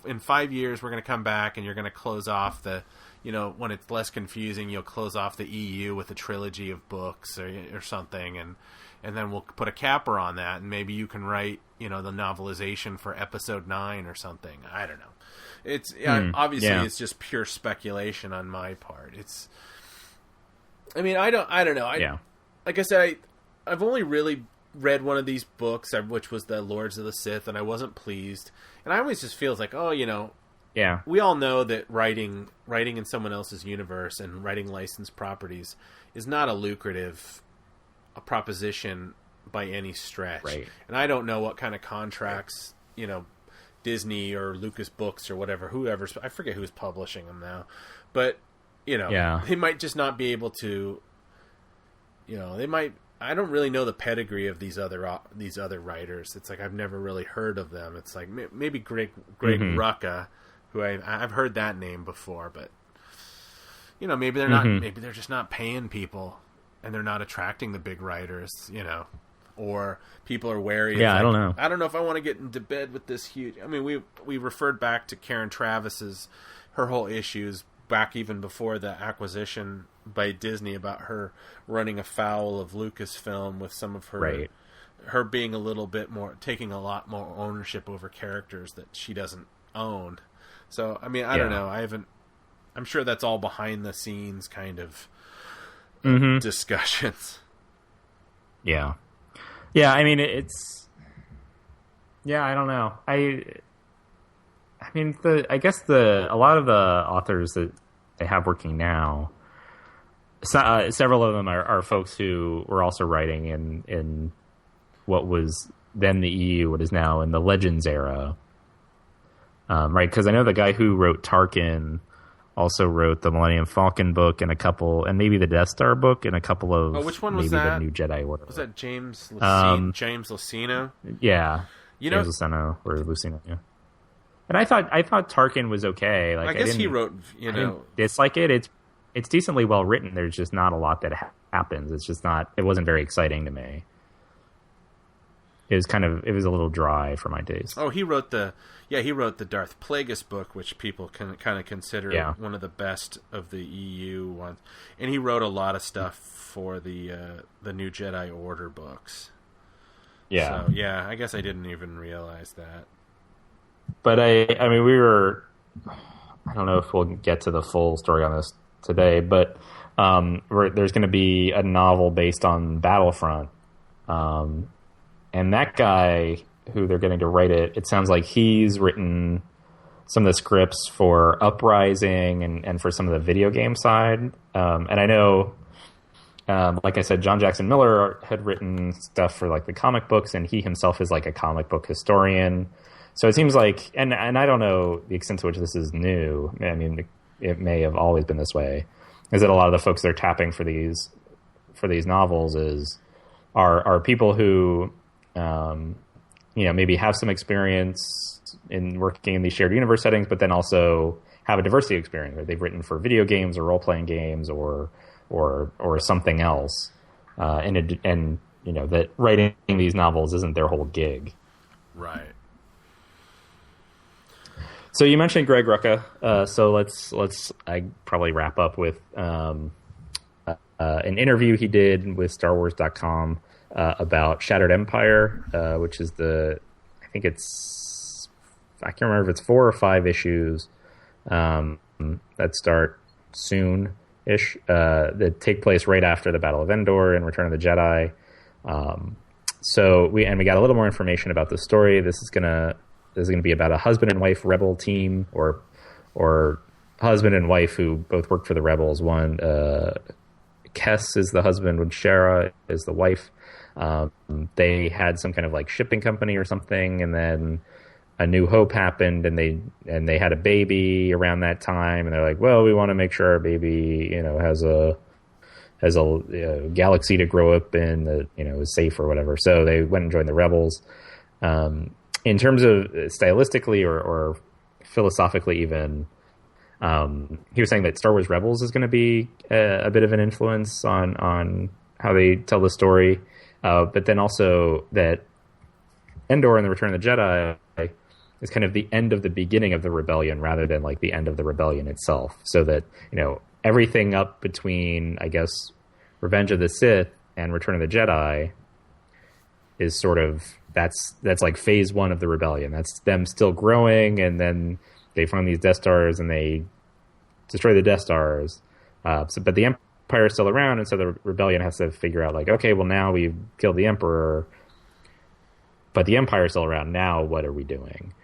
S3: In 5 years, we're gonna come back, and you're gonna close off the, when it's less confusing, you'll close off the EU with a trilogy of books or something, and and then we'll put a capper on that, and maybe you can write, the novelization for episode 9 or something. I don't know. It's obviously it's just pure speculation on my part. I don't know. Like I said, I've only really read one of these books, which was the Lords of the Sith, and I wasn't pleased. And I always just feels like, we all know that writing in someone else's universe and writing licensed properties is not a lucrative proposition by any stretch.
S4: Right.
S3: And I don't know what kind of contracts, Disney or Lucas Books or whoever, I forget who's publishing them now, but they might just not be able to, I don't really know the pedigree of these other writers. It's like I've never really heard of them. It's like maybe Greg Rucka, who I've heard that name before, but maybe they're not. Maybe they're just not paying people, and they're not attracting the big writers. Or people are wary.
S4: Yeah, I don't know.
S3: I don't know if I want to get into bed with this huge. I mean, we referred back to Karen Travis's her whole issues back even before the acquisition by Disney about her running afoul of Lucasfilm with some of her being a little bit more, taking a lot more ownership over characters that she doesn't own. So, I mean, I don't know. I'm sure that's all behind the scenes kind of discussions.
S4: Yeah. Yeah, I mean, it's... Yeah, I don't know. I mean, I guess a lot of the authors that they have working now, several of them are folks who were also writing in what was then the EU, what is now in the Legends era. Right, because I know the guy who wrote Tarkin also wrote the Millennium Falcon book and maybe the Death Star book and a couple of...
S3: Oh, which one was
S4: maybe
S3: that?
S4: The New Jedi Order.
S3: Was that James Luceno?
S4: Yeah, James Luceno or Luceno. Yeah, and I thought Tarkin was okay. Like,
S3: I guess he wrote.
S4: I didn't dislike it. It's decently well written. There's just not a lot that happens. It's just not. It wasn't very exciting to me. It was a little dry for my taste.
S3: Oh, he wrote the Darth Plagueis book, which people can kind of consider one of the best of the EU ones. And he wrote a lot of stuff for the New Jedi Order books.
S4: Yeah.
S3: So, yeah, I guess I didn't even realize that.
S4: But I mean, I don't know if we'll get to the full story on this today, but there's going to be a novel based on Battlefront. And that guy who they're getting to write it sounds like he's written some of the scripts for Uprising and for some of the video game side. And I know, like I said, John Jackson Miller had written stuff for like the comic books, and he himself is like a comic book historian. So it seems like, and I don't know the extent to which this is new. I mean, it may have always been this way. Is that a lot of the folks they're tapping for these novels are people who, maybe have some experience in working in these shared universe settings, but then also have a diversity experience. Or they've written for video games or role playing games or something else, and that writing these novels isn't their whole gig.
S3: Right.
S4: So you mentioned Greg Rucka. So let's probably wrap up with an interview he did with StarWars.com about Shattered Empire, which is I can't remember if it's 4 or 5 issues that start soon-ish, that take place right after the Battle of Endor and Return of the Jedi. So we got a little more information about the story. This is gonna be about a husband and wife rebel team, or husband and wife who both work for the rebels. One, Kess is the husband, and Shara is the wife. They had some kind of like shipping company or something, and then A New Hope happened, and they had a baby around that time, and they're like, well, we want to make sure our baby, has a galaxy to grow up in that, is safe or whatever. So they went and joined the rebels. In terms of stylistically or philosophically even, he was saying that Star Wars Rebels is going to be a bit of an influence on how they tell the story. But then also that Endor and the Return of the Jedi is kind of the end of the beginning of the rebellion rather than like the end of the rebellion itself. So that, everything up between, I guess, Revenge of the Sith and Return of the Jedi is sort of that's like phase 1 of the rebellion. That's them still growing, and then they find these Death Stars and they destroy the Death Stars. But the Empire is still around, and so the rebellion has to figure out, like, okay, well, now we've killed the Emperor, but the Empire is still around. Now what are we doing?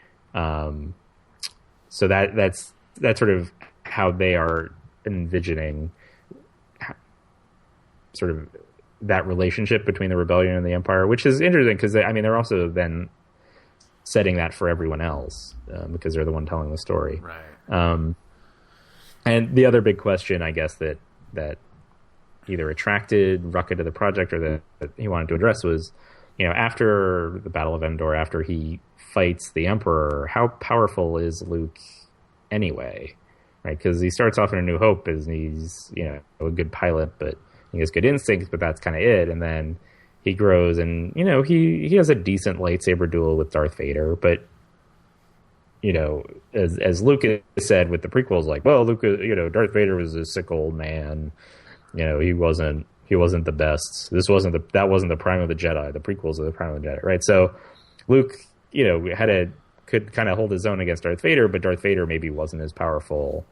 S4: So that's sort of how they are envisioning sort of that relationship between the rebellion and the Empire, which is interesting because they're also then setting that for everyone else because they're the one telling the story.
S3: Right.
S4: And the other big question, I guess, that either attracted Rucka to the project or that he wanted to address was, after the Battle of Endor, after he fights the Emperor, how powerful is Luke anyway? Right? Because he starts off in A New Hope as he's, a good pilot, but he has good instincts, but that's kind of it. And then he grows and, he has a decent lightsaber duel with Darth Vader, but as Luke said with the prequels, like, well, Luke, Darth Vader was a sick old man. He wasn't the best. That wasn't the prime of the Jedi. The prequels are the prime of the Jedi, right? So Luke, could kind of hold his own against Darth Vader, but Darth Vader maybe wasn't as powerful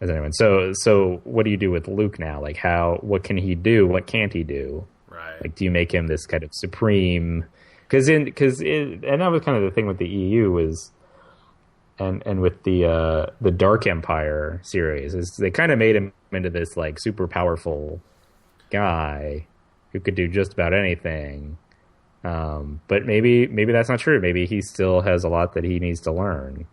S4: as anyone. So what do you do with Luke now? Like, what can he do? What can't he do?
S3: Right.
S4: Like, do you make him this kind of supreme? Because and that was kind of the thing with the EU was. And with the Dark Empire series, is they kind of made him into this like super powerful guy who could do just about anything. But maybe that's not true. Maybe he still has a lot that he needs to learn,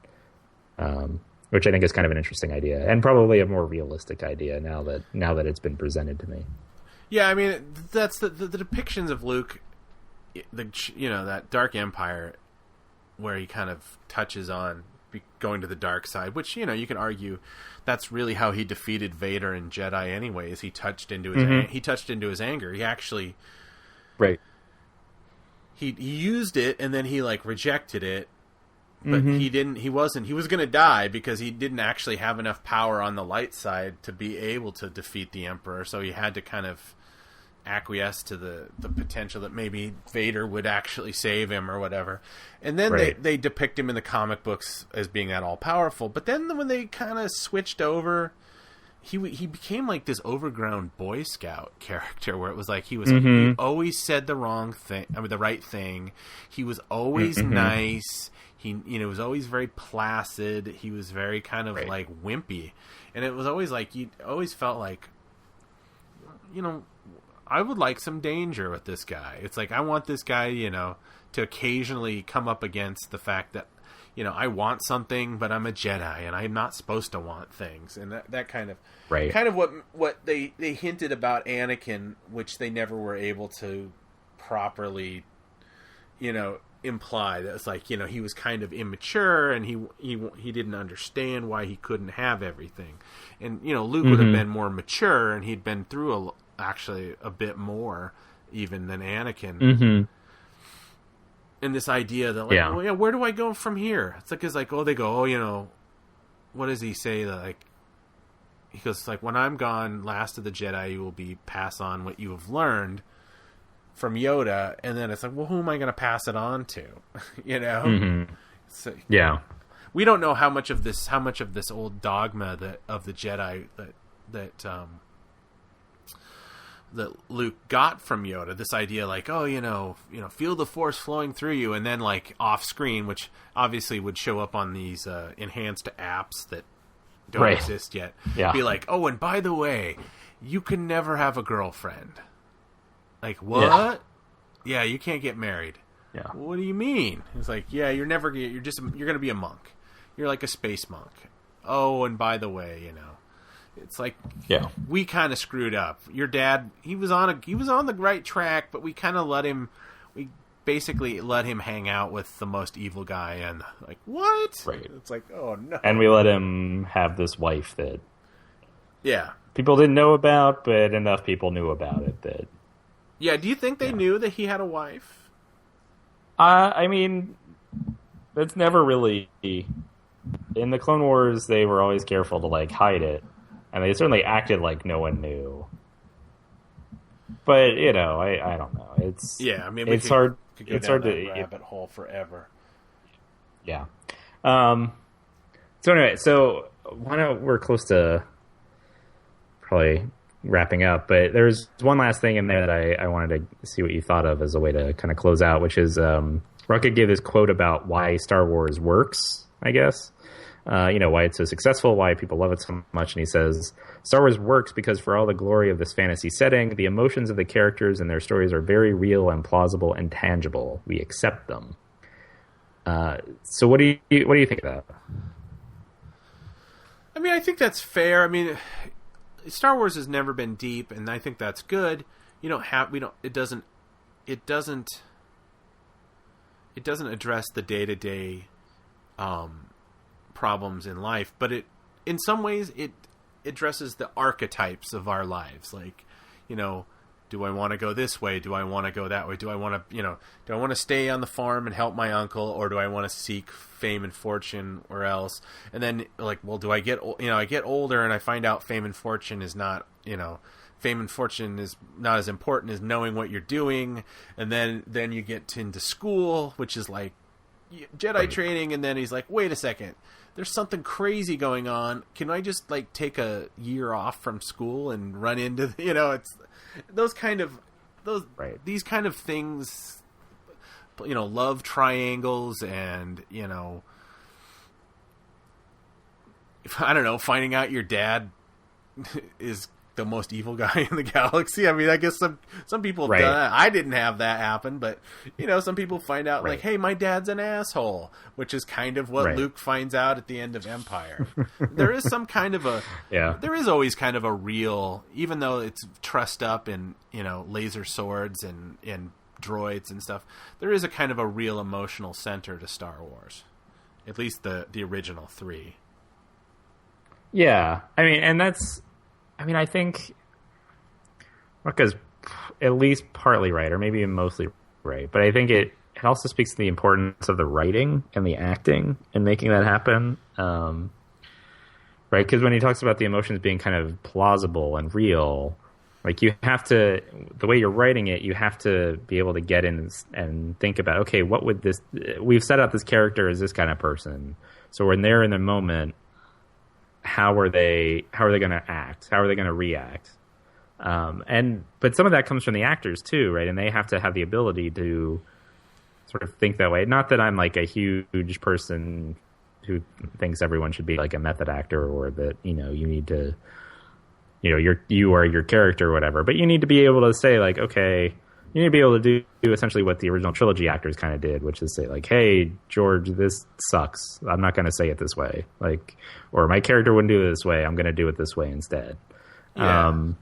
S4: which I think is kind of an interesting idea and probably a more realistic idea now that it's been presented to me.
S3: Yeah, I mean that's the depictions of Luke, that Dark Empire, where he kind of touches on going to the dark side, which you can argue that's really how he defeated Vader and Jedi anyways. He touched into his anger. He actually
S4: right
S3: he used it and then he like rejected it, but he was going to die because he didn't actually have enough power on the light side to be able to defeat the Emperor, so he had to kind of acquiesce to the potential that maybe Vader would actually save him or whatever. And then they depict him in the comic books as being that all-powerful. But then when they kind of switched over, he became like this overgrown Boy Scout character where it was like he always said the right thing. He was always nice. He was always very placid. He was very kind of like wimpy. And it was always like you always felt like I would like some danger with this guy. It's like I want this guy, to occasionally come up against the fact that, I want something, but I'm a Jedi and I'm not supposed to want things. And that kind of what they hinted about Anakin, which they never were able to properly, imply. That it's like, he was kind of immature and he didn't understand why he couldn't have everything. And, Luke would have been more mature and he'd been through actually a bit more even than Anakin. And this idea that like, where do I go from here? It's like, they go, what does he say? That like, he goes like, when I'm gone, last of the Jedi, you will pass on what you have learned from Yoda. And then it's like, well, who am I going to pass it on to? So, we don't know how much of this old dogma of the Jedi that Luke got from Yoda, this idea like, feel the Force flowing through you, and then like off screen, which obviously would show up on these enhanced apps that don't exist yet, be like, oh, and by the way, you can never have a girlfriend. Like, what? Yeah, you can't get married.
S4: Yeah.
S3: What do you mean? It's like, yeah, you're going to be a monk. You're like a space monk. Oh, and by the way, it's like, we kind of screwed up. Your dad, he was on the right track, but we kind of basically let him hang out with the most evil guy, and like, what?
S4: Right.
S3: It's like, oh no.
S4: And we let him have this wife that people didn't know about, but enough people knew about it that.
S3: Yeah, do you think they knew that he had a wife?
S4: I mean, that's never really. In the Clone Wars, they were always careful to like hide it. And they certainly acted like no one knew. But I don't know. It's
S3: I mean,
S4: it's hard.
S3: Could go
S4: it's
S3: down
S4: hard
S3: that
S4: to
S3: rabbit hole forever.
S4: Yeah. So anyway, we're close to probably wrapping up, but there's one last thing in there that I wanted to see what you thought of as a way to kind of close out, which is Rucka gave this quote about why Star Wars works, I guess. Why it's so successful, why people love it so much. And he says, Star Wars works because for all the glory of this fantasy setting, the emotions of the characters and their stories are very real and plausible and tangible. We accept them. So what do you think of that?
S3: I mean, I think that's fair. I mean, Star Wars has never been deep, and I think that's good. It doesn't address the day-to-day problems in life, but in some ways it addresses the archetypes of our lives. Like, do I want to go this way? Do I want to go that way? Do I want to stay on the farm and help my uncle, or do I want to seek fame and fortune or else? And then, like, well, do I get older and I find out fame and fortune is not as important as knowing what you're doing. And then you get into school, which is like Jedi training. And then he's like, wait a second, there's something crazy going on. Can I just like take a year off from school and run into, it's these kind of things, love triangles and, I don't know, finding out your dad is the most evil guy in the galaxy. I mean, I guess some people have done that. I didn't have that happen, but some people find out like, hey, my dad's an asshole, which is kind of what Luke finds out at the end of Empire. There is some kind of there is always kind of a real, even though it's trussed up in, laser swords and droids and stuff, there is a kind of a real emotional center to Star Wars. At least the original 3.
S4: Yeah. I think Rucka's at least partly right, or maybe even mostly right. But I think it also speaks to the importance of the writing and the acting and making that happen. Right? Because when he talks about the emotions being kind of plausible and real, like you have to, the way you're writing it, you have to be able to get in and think about, okay, what would this, we've set up this character as this kind of person. So when they're in the moment, how are they going to act? How are they going to react? But some of that comes from the actors too, right? And they have to have the ability to sort of think that way. Not that I'm like a huge person who thinks everyone should be like a method actor, or that, you need to, you are your character or whatever, but you need to be able to say like, okay, you need to be able to do essentially what the original trilogy actors kind of did, which is say like, hey, George, this sucks. I'm not going to say it this way. Like, or my character wouldn't do it this way. I'm going to do it this way instead. Yeah.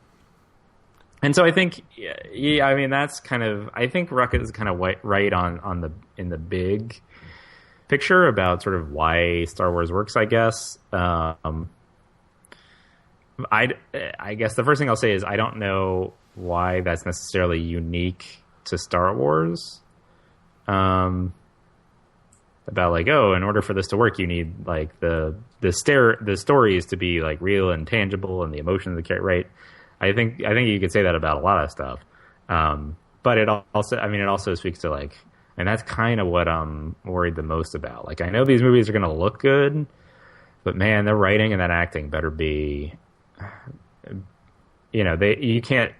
S4: And so I think, that's kind of, I think Rucka is kind of right in the big picture about sort of why Star Wars works, I guess. I guess the first thing I'll say is I don't know why that's necessarily unique to Star Wars. About like, in order for this to work, you need like the stories to be like real and tangible, and the emotions of the character, right? I think you could say that about a lot of stuff. But it also speaks to like, and that's kind of what I'm worried the most about. Like, I know these movies are going to look good, but man, the writing and that acting better be, they can't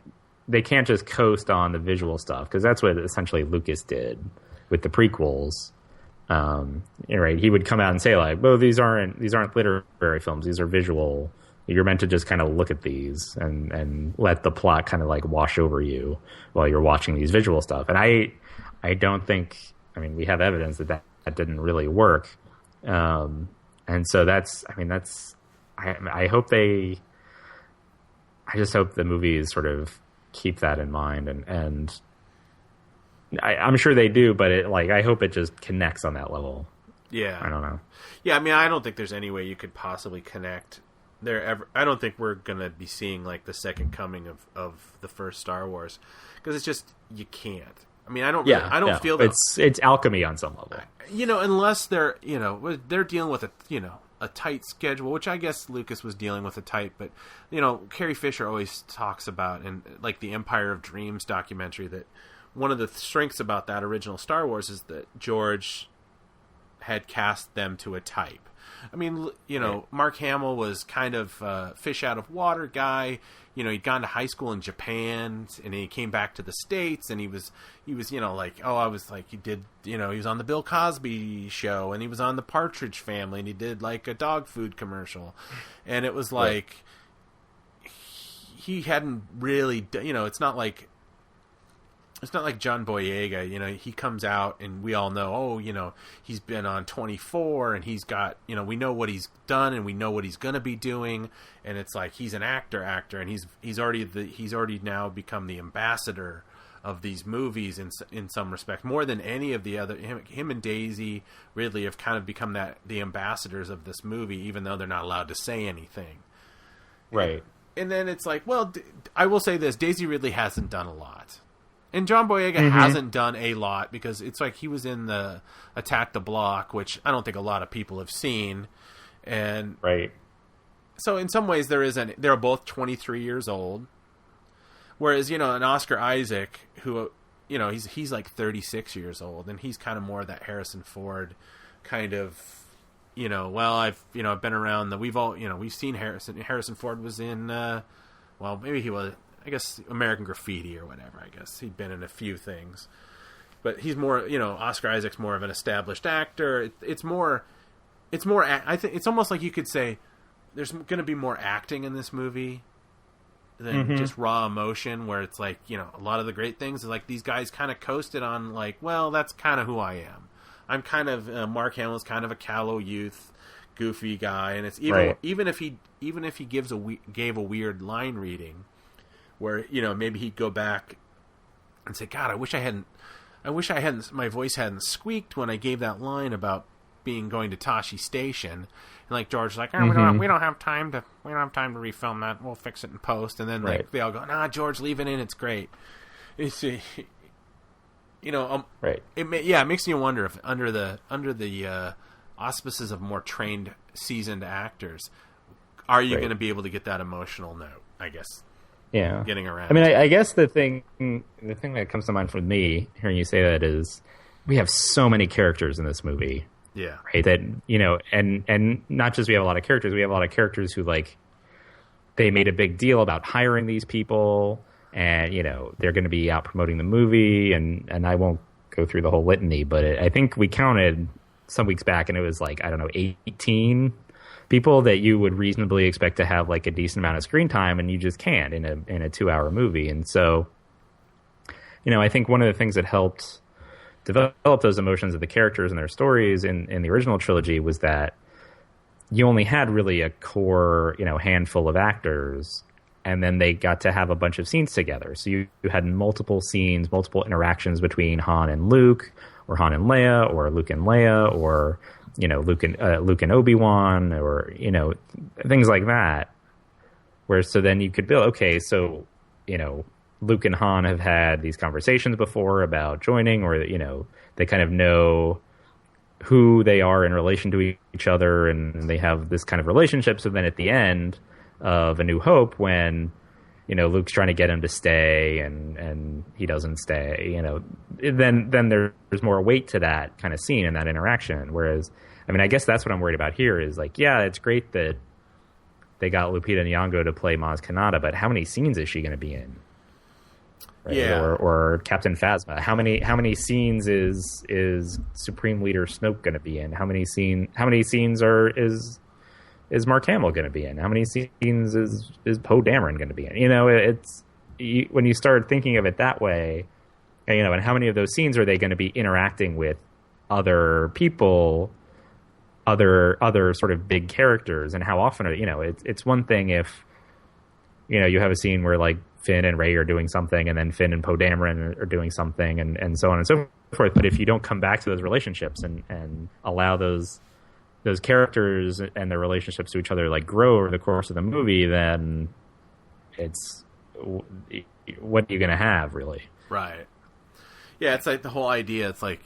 S4: just coast on the visual stuff, because that's what essentially Lucas did with the prequels. Right? He would come out and say like, "Well, these aren't literary films. These are visual. You're meant to just kind of look at these and let the plot kind of like wash over you while you're watching these visual stuff." And I don't think. I mean, we have evidence that didn't really work. And so that's. I hope they. I just hope the movies sort of keep that in mind, and I'm sure they do, but I hope it just connects on that level.
S3: Yeah,
S4: I don't know.
S3: Yeah, I don't think there's any way you could possibly connect there ever. I don't think we're gonna be seeing like the second coming of the first Star Wars, because it's just, you can't. I don't feel that
S4: it's alchemy on some level.
S3: Unless they're they're dealing with a tight schedule, which I guess Lucas was dealing with a tight, but Carrie Fisher always talks about, and like the Empire of Dreams documentary, that one of the strengths about that original Star Wars is that George had cast them to a type. I mean, Mark Hamill was kind of a fish out of water guy. He'd gone to high school in Japan, and he came back to the States, and he was, he was on the Bill Cosby show, and he was on the Partridge Family, and he did like a dog food commercial, and it was like he hadn't really, it's not like John Boyega, he comes out and we all know, he's been on 24 and he's got, we know what he's done and we know what he's going to be doing. And it's like, he's an actor and he's already now become the ambassador of these movies in some respect, more than any of the other, him and Daisy Ridley have kind of become the ambassadors of this movie, even though they're not allowed to say anything.
S4: Right.
S3: And then it's like, well, I will say this, Daisy Ridley hasn't done a lot. And John Boyega hasn't done a lot, because it's like he was in the Attack the Block, which I don't think a lot of people have seen. And
S4: right.
S3: So in some ways they're both 23 years old. Whereas, an Oscar Isaac, who, he's like 36 years old, and he's kind of more of that Harrison Ford kind of, I've been around we've seen Harrison Ford was in, maybe he was, I guess, American Graffiti or whatever. I guess he'd been in a few things, but he's more, Oscar Isaac's more of an established actor. It's more. I think it's almost like you could say there's going to be more acting in this movie than just raw emotion. Where it's like, a lot of the great things is like these guys kind of coasted on, like, well, that's kind of who I am. I'm kind of Mark Hamill's kind of a callow youth, goofy guy, and it's even if he gave a weird line reading, where, maybe he'd go back and say, God, I wish my voice hadn't squeaked when I gave that line about going to Tashi Station. And like George's like, oh, we don't have time to refilm that. We'll fix it in post. And then like they all go, nah, George, leave it in. It's great. It's, it makes you wonder if under the auspices of more trained, seasoned actors, are you going to be able to get that emotional note? I guess.
S4: Yeah,
S3: getting around.
S4: I mean, I guess the thing that comes to mind for me hearing you say that is we have so many characters in this movie.
S3: Yeah.
S4: Right. That, and not just we have a lot of characters, we have a lot of characters who, like, they made a big deal about hiring these people, and, they're going to be out promoting the movie, and I won't go through the whole litany, but I think we counted some weeks back, and it was like, I don't know, 18 people that you would reasonably expect to have like a decent amount of screen time, and you just can't in a 2-hour movie. And so, I think one of the things that helped develop those emotions of the characters and their stories in the original trilogy was that you only had really a core, handful of actors, and then they got to have a bunch of scenes together. So you had multiple scenes, multiple interactions between Han and Luke, or Han and Leia, or Luke and Leia, or Luke and Obi-Wan, or things like that. Where so then you could build, okay, so Luke and Han have had these conversations before about joining, or they kind of know who they are in relation to each other, and they have this kind of relationship. So then at the end of A New Hope, when Luke's trying to get him to stay, and he doesn't stay, then there's more weight to that kind of scene and that interaction. Whereas, I mean, I guess that's what I'm worried about here is like, yeah, it's great that they got Lupita Nyong'o to play Maz Kanata, but how many scenes is she going to be in? Right?
S3: Yeah.
S4: Or Captain Phasma. How many scenes is Supreme Leader Snoke going to be in? How many scenes is Mark Hamill going to be in? How many scenes is Poe Dameron going to be in? When you start thinking of it that way, and how many of those scenes are they going to be interacting with other people, other sort of big characters, and how often are it's one thing if you have a scene where like Finn and Rey are doing something, and then Finn and Poe Dameron are doing something, and so on and so forth. But if you don't come back to those relationships and allow those characters and their relationships to each other like grow over the course of the movie, then it's what are you going to have, really?
S3: Right. Yeah, it's like the whole idea. It's like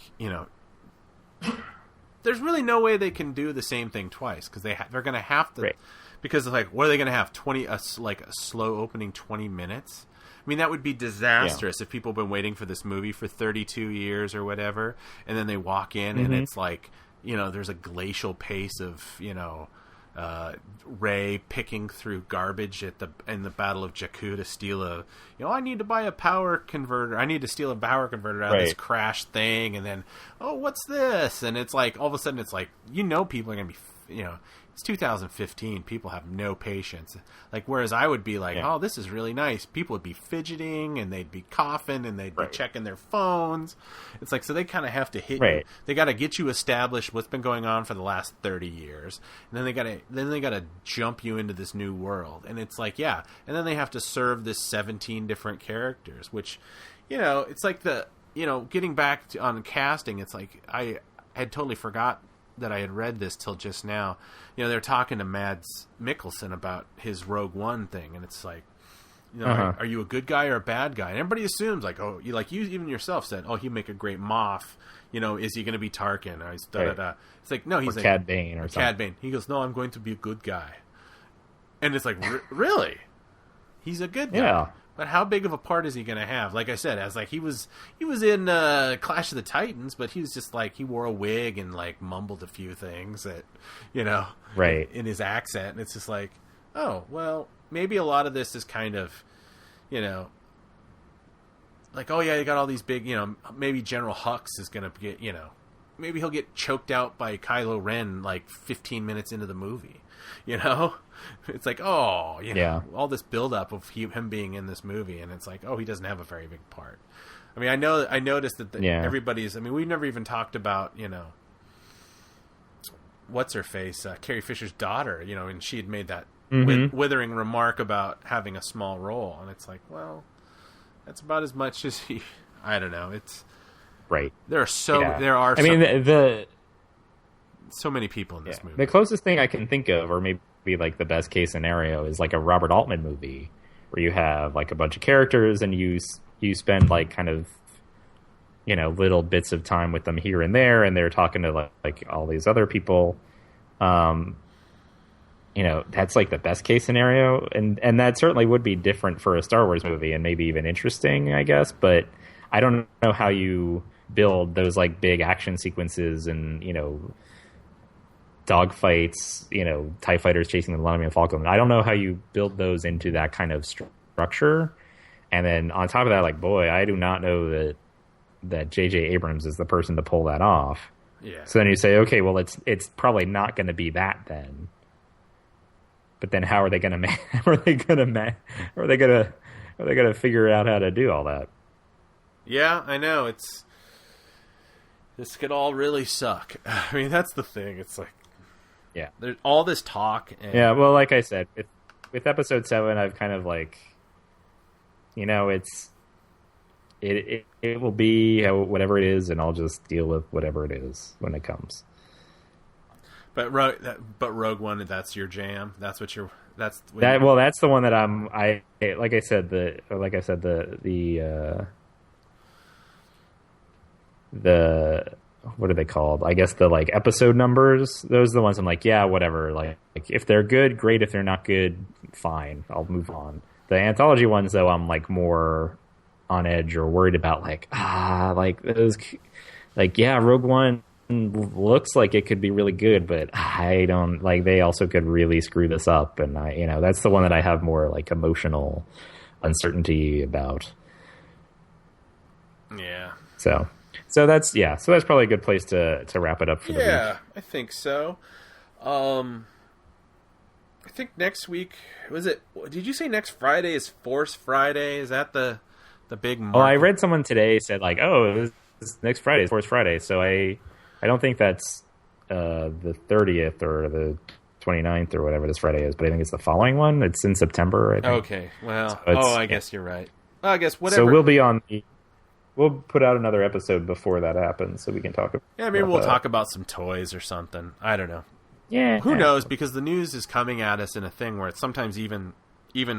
S3: there's really no way they can do the same thing twice because they're going to have to,
S4: right.
S3: Because like, what are they going to have? A slow opening 20 minutes. I mean, that would be disastrous if people have been waiting for this movie for 32 years or whatever, and then they walk in and it's like, there's a glacial pace of, Rey picking through garbage in the Battle of Jakku to steal I need to buy a power converter. I need to steal a power converter out of this crashed thing, and then, what's this? And it's like, all of a sudden it's like, people are going to be, it's 2015. People have no patience. Like, whereas I would be like, oh, this is really nice. People would be fidgeting and they'd be coughing and they'd be checking their phones. It's like, so they kind of have to hit you. They got to get you established what's been going on for the last 30 years. And then they got to jump you into this new world. And it's like, and then they have to serve this 17 different characters, which, it's like getting back on casting, it's like, I had totally forgot that I had read this till just now. They're talking to Mads Mikkelsen about his Rogue One thing, and it's like, are you a good guy or a bad guy? And everybody assumes like, you even yourself said, he'd make a great Moff. Is he going to be Tarkin? Or It's like, no, he's like
S4: Cad Bane or something.
S3: Cad Bane. He goes, no, I'm going to be a good guy. And it's like, really? He's a good guy. Yeah. But how big of a part is he going to have? Like I said, he was in Clash of the Titans, but he was just like, he wore a wig and like mumbled a few things that, in his accent. And it's just like, oh, well, maybe a lot of this is kind of, like, oh yeah, you got all these big, maybe General Hux is going to get, maybe he'll get choked out by Kylo Ren like 15 minutes into the movie. It's like, all this buildup of him being in this movie, and it's like, he doesn't have a very big part. I mean, I noticed that everybody's. I mean, we've never even talked about what's her face, Carrie Fisher's daughter. And she had made that withering remark about having a small role, and it's like, well, that's about as much as he. I don't know. It's
S4: right.
S3: There are so many people in this movie.
S4: The closest thing I can think of, or maybe like the best case scenario, is like a Robert Altman movie where you have like a bunch of characters and you spend like kind of little bits of time with them here and there, and they're talking to like all these other people. That's like the best case scenario, and that certainly would be different for a Star Wars movie and maybe even interesting, I guess. But I don't know how you build those like big action sequences and dogfights, TIE fighters chasing the Millennium Falcon. I don't know how you build those into that kind of structure. And then on top of that, like, boy, I do not know that J.J. Abrams is the person to pull that off.
S3: Yeah.
S4: So then you say, okay, well, it's probably not going to be that then. But then how are they going to figure out how to do all that?
S3: Yeah, I know. This could all really suck. I mean, that's the thing. It's like, there's all this talk. And...
S4: Yeah, well, like I said, with episode 7, I've kind of like, it will be whatever it is, and I'll just deal with whatever it is when it comes.
S3: But Rogue One, that's your jam. That's what you're. That's
S4: the one that the what are they called? I guess the like episode numbers. Those are the ones I'm like, yeah, whatever. Like if they're good, great. If they're not good, fine. I'll move on. The anthology ones, though, I'm like more on edge or worried about. Like those, like Rogue One looks like it could be really good, but I don't like. They also could really screw this up, and that's the one that I have more like emotional uncertainty about.
S3: Yeah.
S4: So that's probably a good place to wrap it up for the week.
S3: Yeah, I think so. I think next week did you say next Friday is Force Friday? Is that the big market?
S4: Oh, I read someone today said like, this next Friday is Force Friday. So I don't think that's the 30th or the 29th or whatever this Friday is, but I think it's the following one. It's in September, I think.
S3: Okay. Well, I guess you're right. Well, I guess whatever.
S4: So we'll be on we'll put out another episode before that happens, so we can talk about.
S3: Yeah, maybe we'll talk about some toys or something. I don't know.
S4: Yeah,
S3: who knows? Because the news is coming at us in a thing where it's sometimes even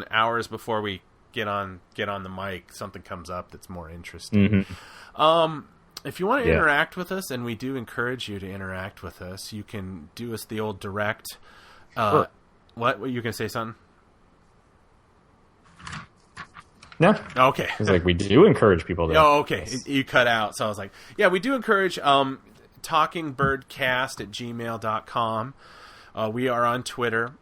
S3: hours before we get on the mic, something comes up that's more interesting.
S4: Mm-hmm.
S3: if you want to interact with us, and we do encourage you to interact with us, you can do us the old direct.
S4: Sure.
S3: What? You can say something?
S4: No.
S3: Okay.
S4: It's like we do encourage people to.
S3: Oh, okay. You cut out, so I was like, yeah, we do encourage talkingbirdcast@gmail.com. We are on Twitter.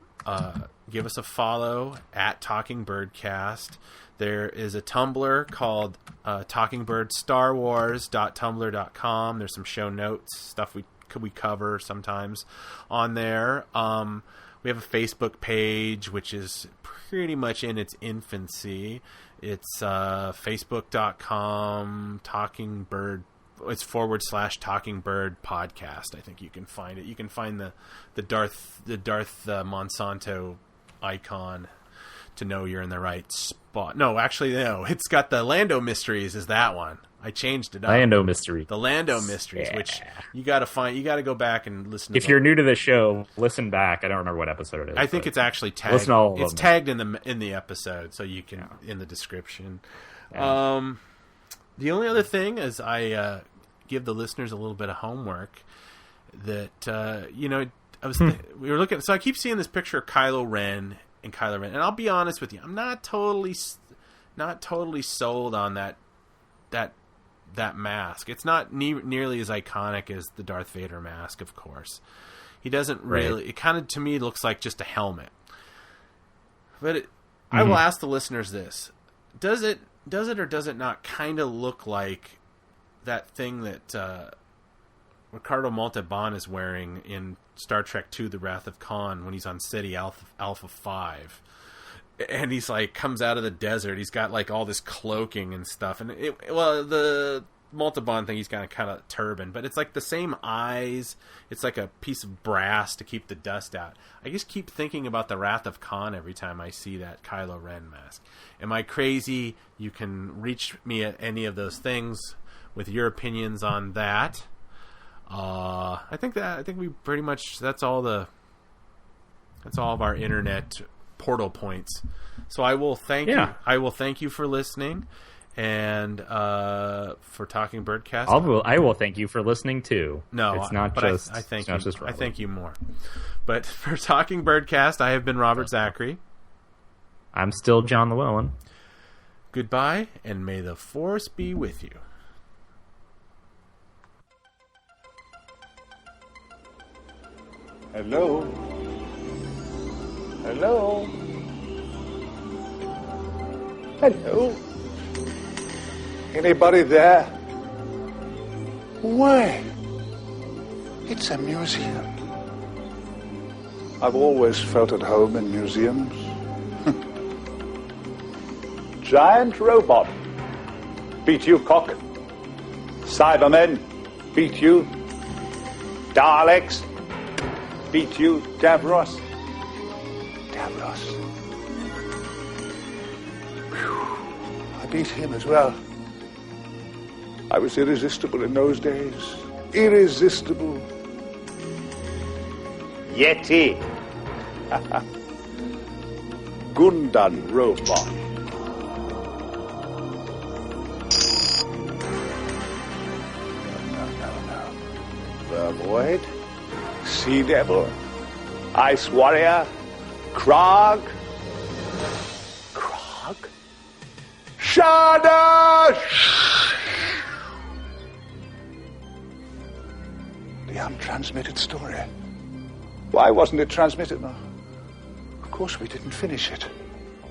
S3: Give us a follow at talkingbirdcast. There is a Tumblr called talkingbirdStarWars.tumblr.com. There's some show notes, stuff we cover sometimes on there. We have a Facebook page, which is pretty much in its infancy. It's facebook.com talkingbird. It's /talkingbird podcast. I think you can find it. You can find the Darth Monsanto icon to know you're in the right spot. No, actually, no. It's got the Lando Mysteries. Is that one? I changed it up.
S4: Lando Mystery.
S3: The Lando Mysteries, which you got to find. You got to go back and listen to.
S4: If you're new to the show, listen back. I don't remember what episode it is.
S3: I think it's actually tagged.
S4: Listen to all of them.
S3: It's tagged in the episode, so you can in the description. Yeah. The only other thing is I give the listeners a little bit of homework that I was we were looking. So I keep seeing this picture of Kylo Ren, and I'll be honest with you, I'm not totally sold on that mask. It's not nearly as iconic as the Darth Vader mask, of course. He doesn't really. Right. It kind of to me looks like just a helmet. But I will ask the listeners this: does it or does it not kind of look like that thing that Ricardo Montalban is wearing in Star Trek II: The Wrath of Khan when he's on Ceti Alpha 5? And he's like comes out of the desert. He's got like all this cloaking and stuff. And the Montalban thing, he's got kind of turban, but it's like the same eyes. It's like a piece of brass to keep the dust out. I just keep thinking about the Wrath of Khan every time I see that Kylo Ren mask. Am I crazy? You can reach me at any of those things with your opinions on that. I think we pretty much that's all of our internet portal points. So I will thank you. I will thank you for listening, and for Talking Birdcast.
S4: I will thank you for listening too.
S3: No,
S4: it's not just.
S3: I thank you. I thank you more. But for Talking Birdcast, I have been Robert Zachary.
S4: I'm still John Llewellyn.
S3: Goodbye, and may the Force be with you.
S5: Hello? Hello? Hello? Anybody there? Why? It's a museum. I've always felt at home in museums. Giant robot. Beat you, cock. Cybermen. Beat you. Daleks. Beat you, Davros. Davros. Whew. I beat him as well. I was irresistible in those days. Irresistible. Yeti. Gundan robot. No. Vervoid. Sea Devil, Ice Warrior, Krog, Shada! The untransmitted story. Why wasn't it transmitted? No. Of course we didn't finish it.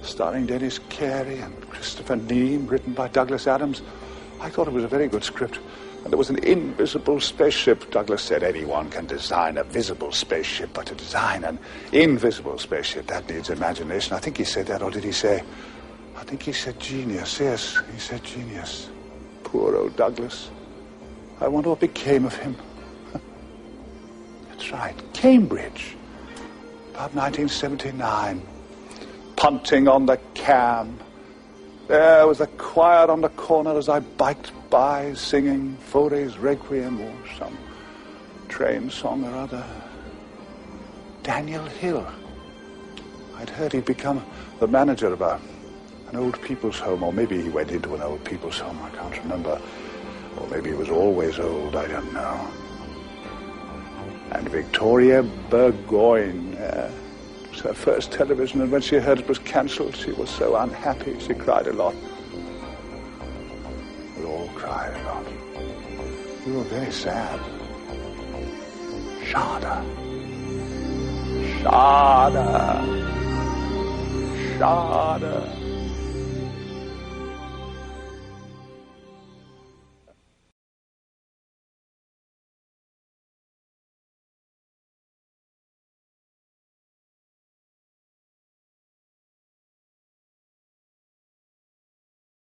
S5: Starring Dennis Carey and Christopher Neame, written by Douglas Adams. I thought it was a very good script. And there was an invisible spaceship. Douglas said anyone can design a visible spaceship, but to design an invisible spaceship, that needs imagination. I think he said that, or did he say... I think he said genius. Yes, he said genius. Poor old Douglas. I wonder what became of him. That's right, Cambridge. About 1979. Punting on the cam. There was a choir on the corner as I biked by, singing Fauré's Requiem or some train song or other. Daniel Hill. I'd heard he'd become the manager of an old people's home, or maybe he went into an old people's home, I can't remember. Or maybe he was always old, I don't know. And Victoria Burgoyne, it was her first television, and when she heard it was cancelled, she was so unhappy. She cried a lot. We all cried a lot. We were very sad. Shada. Shada. Shada.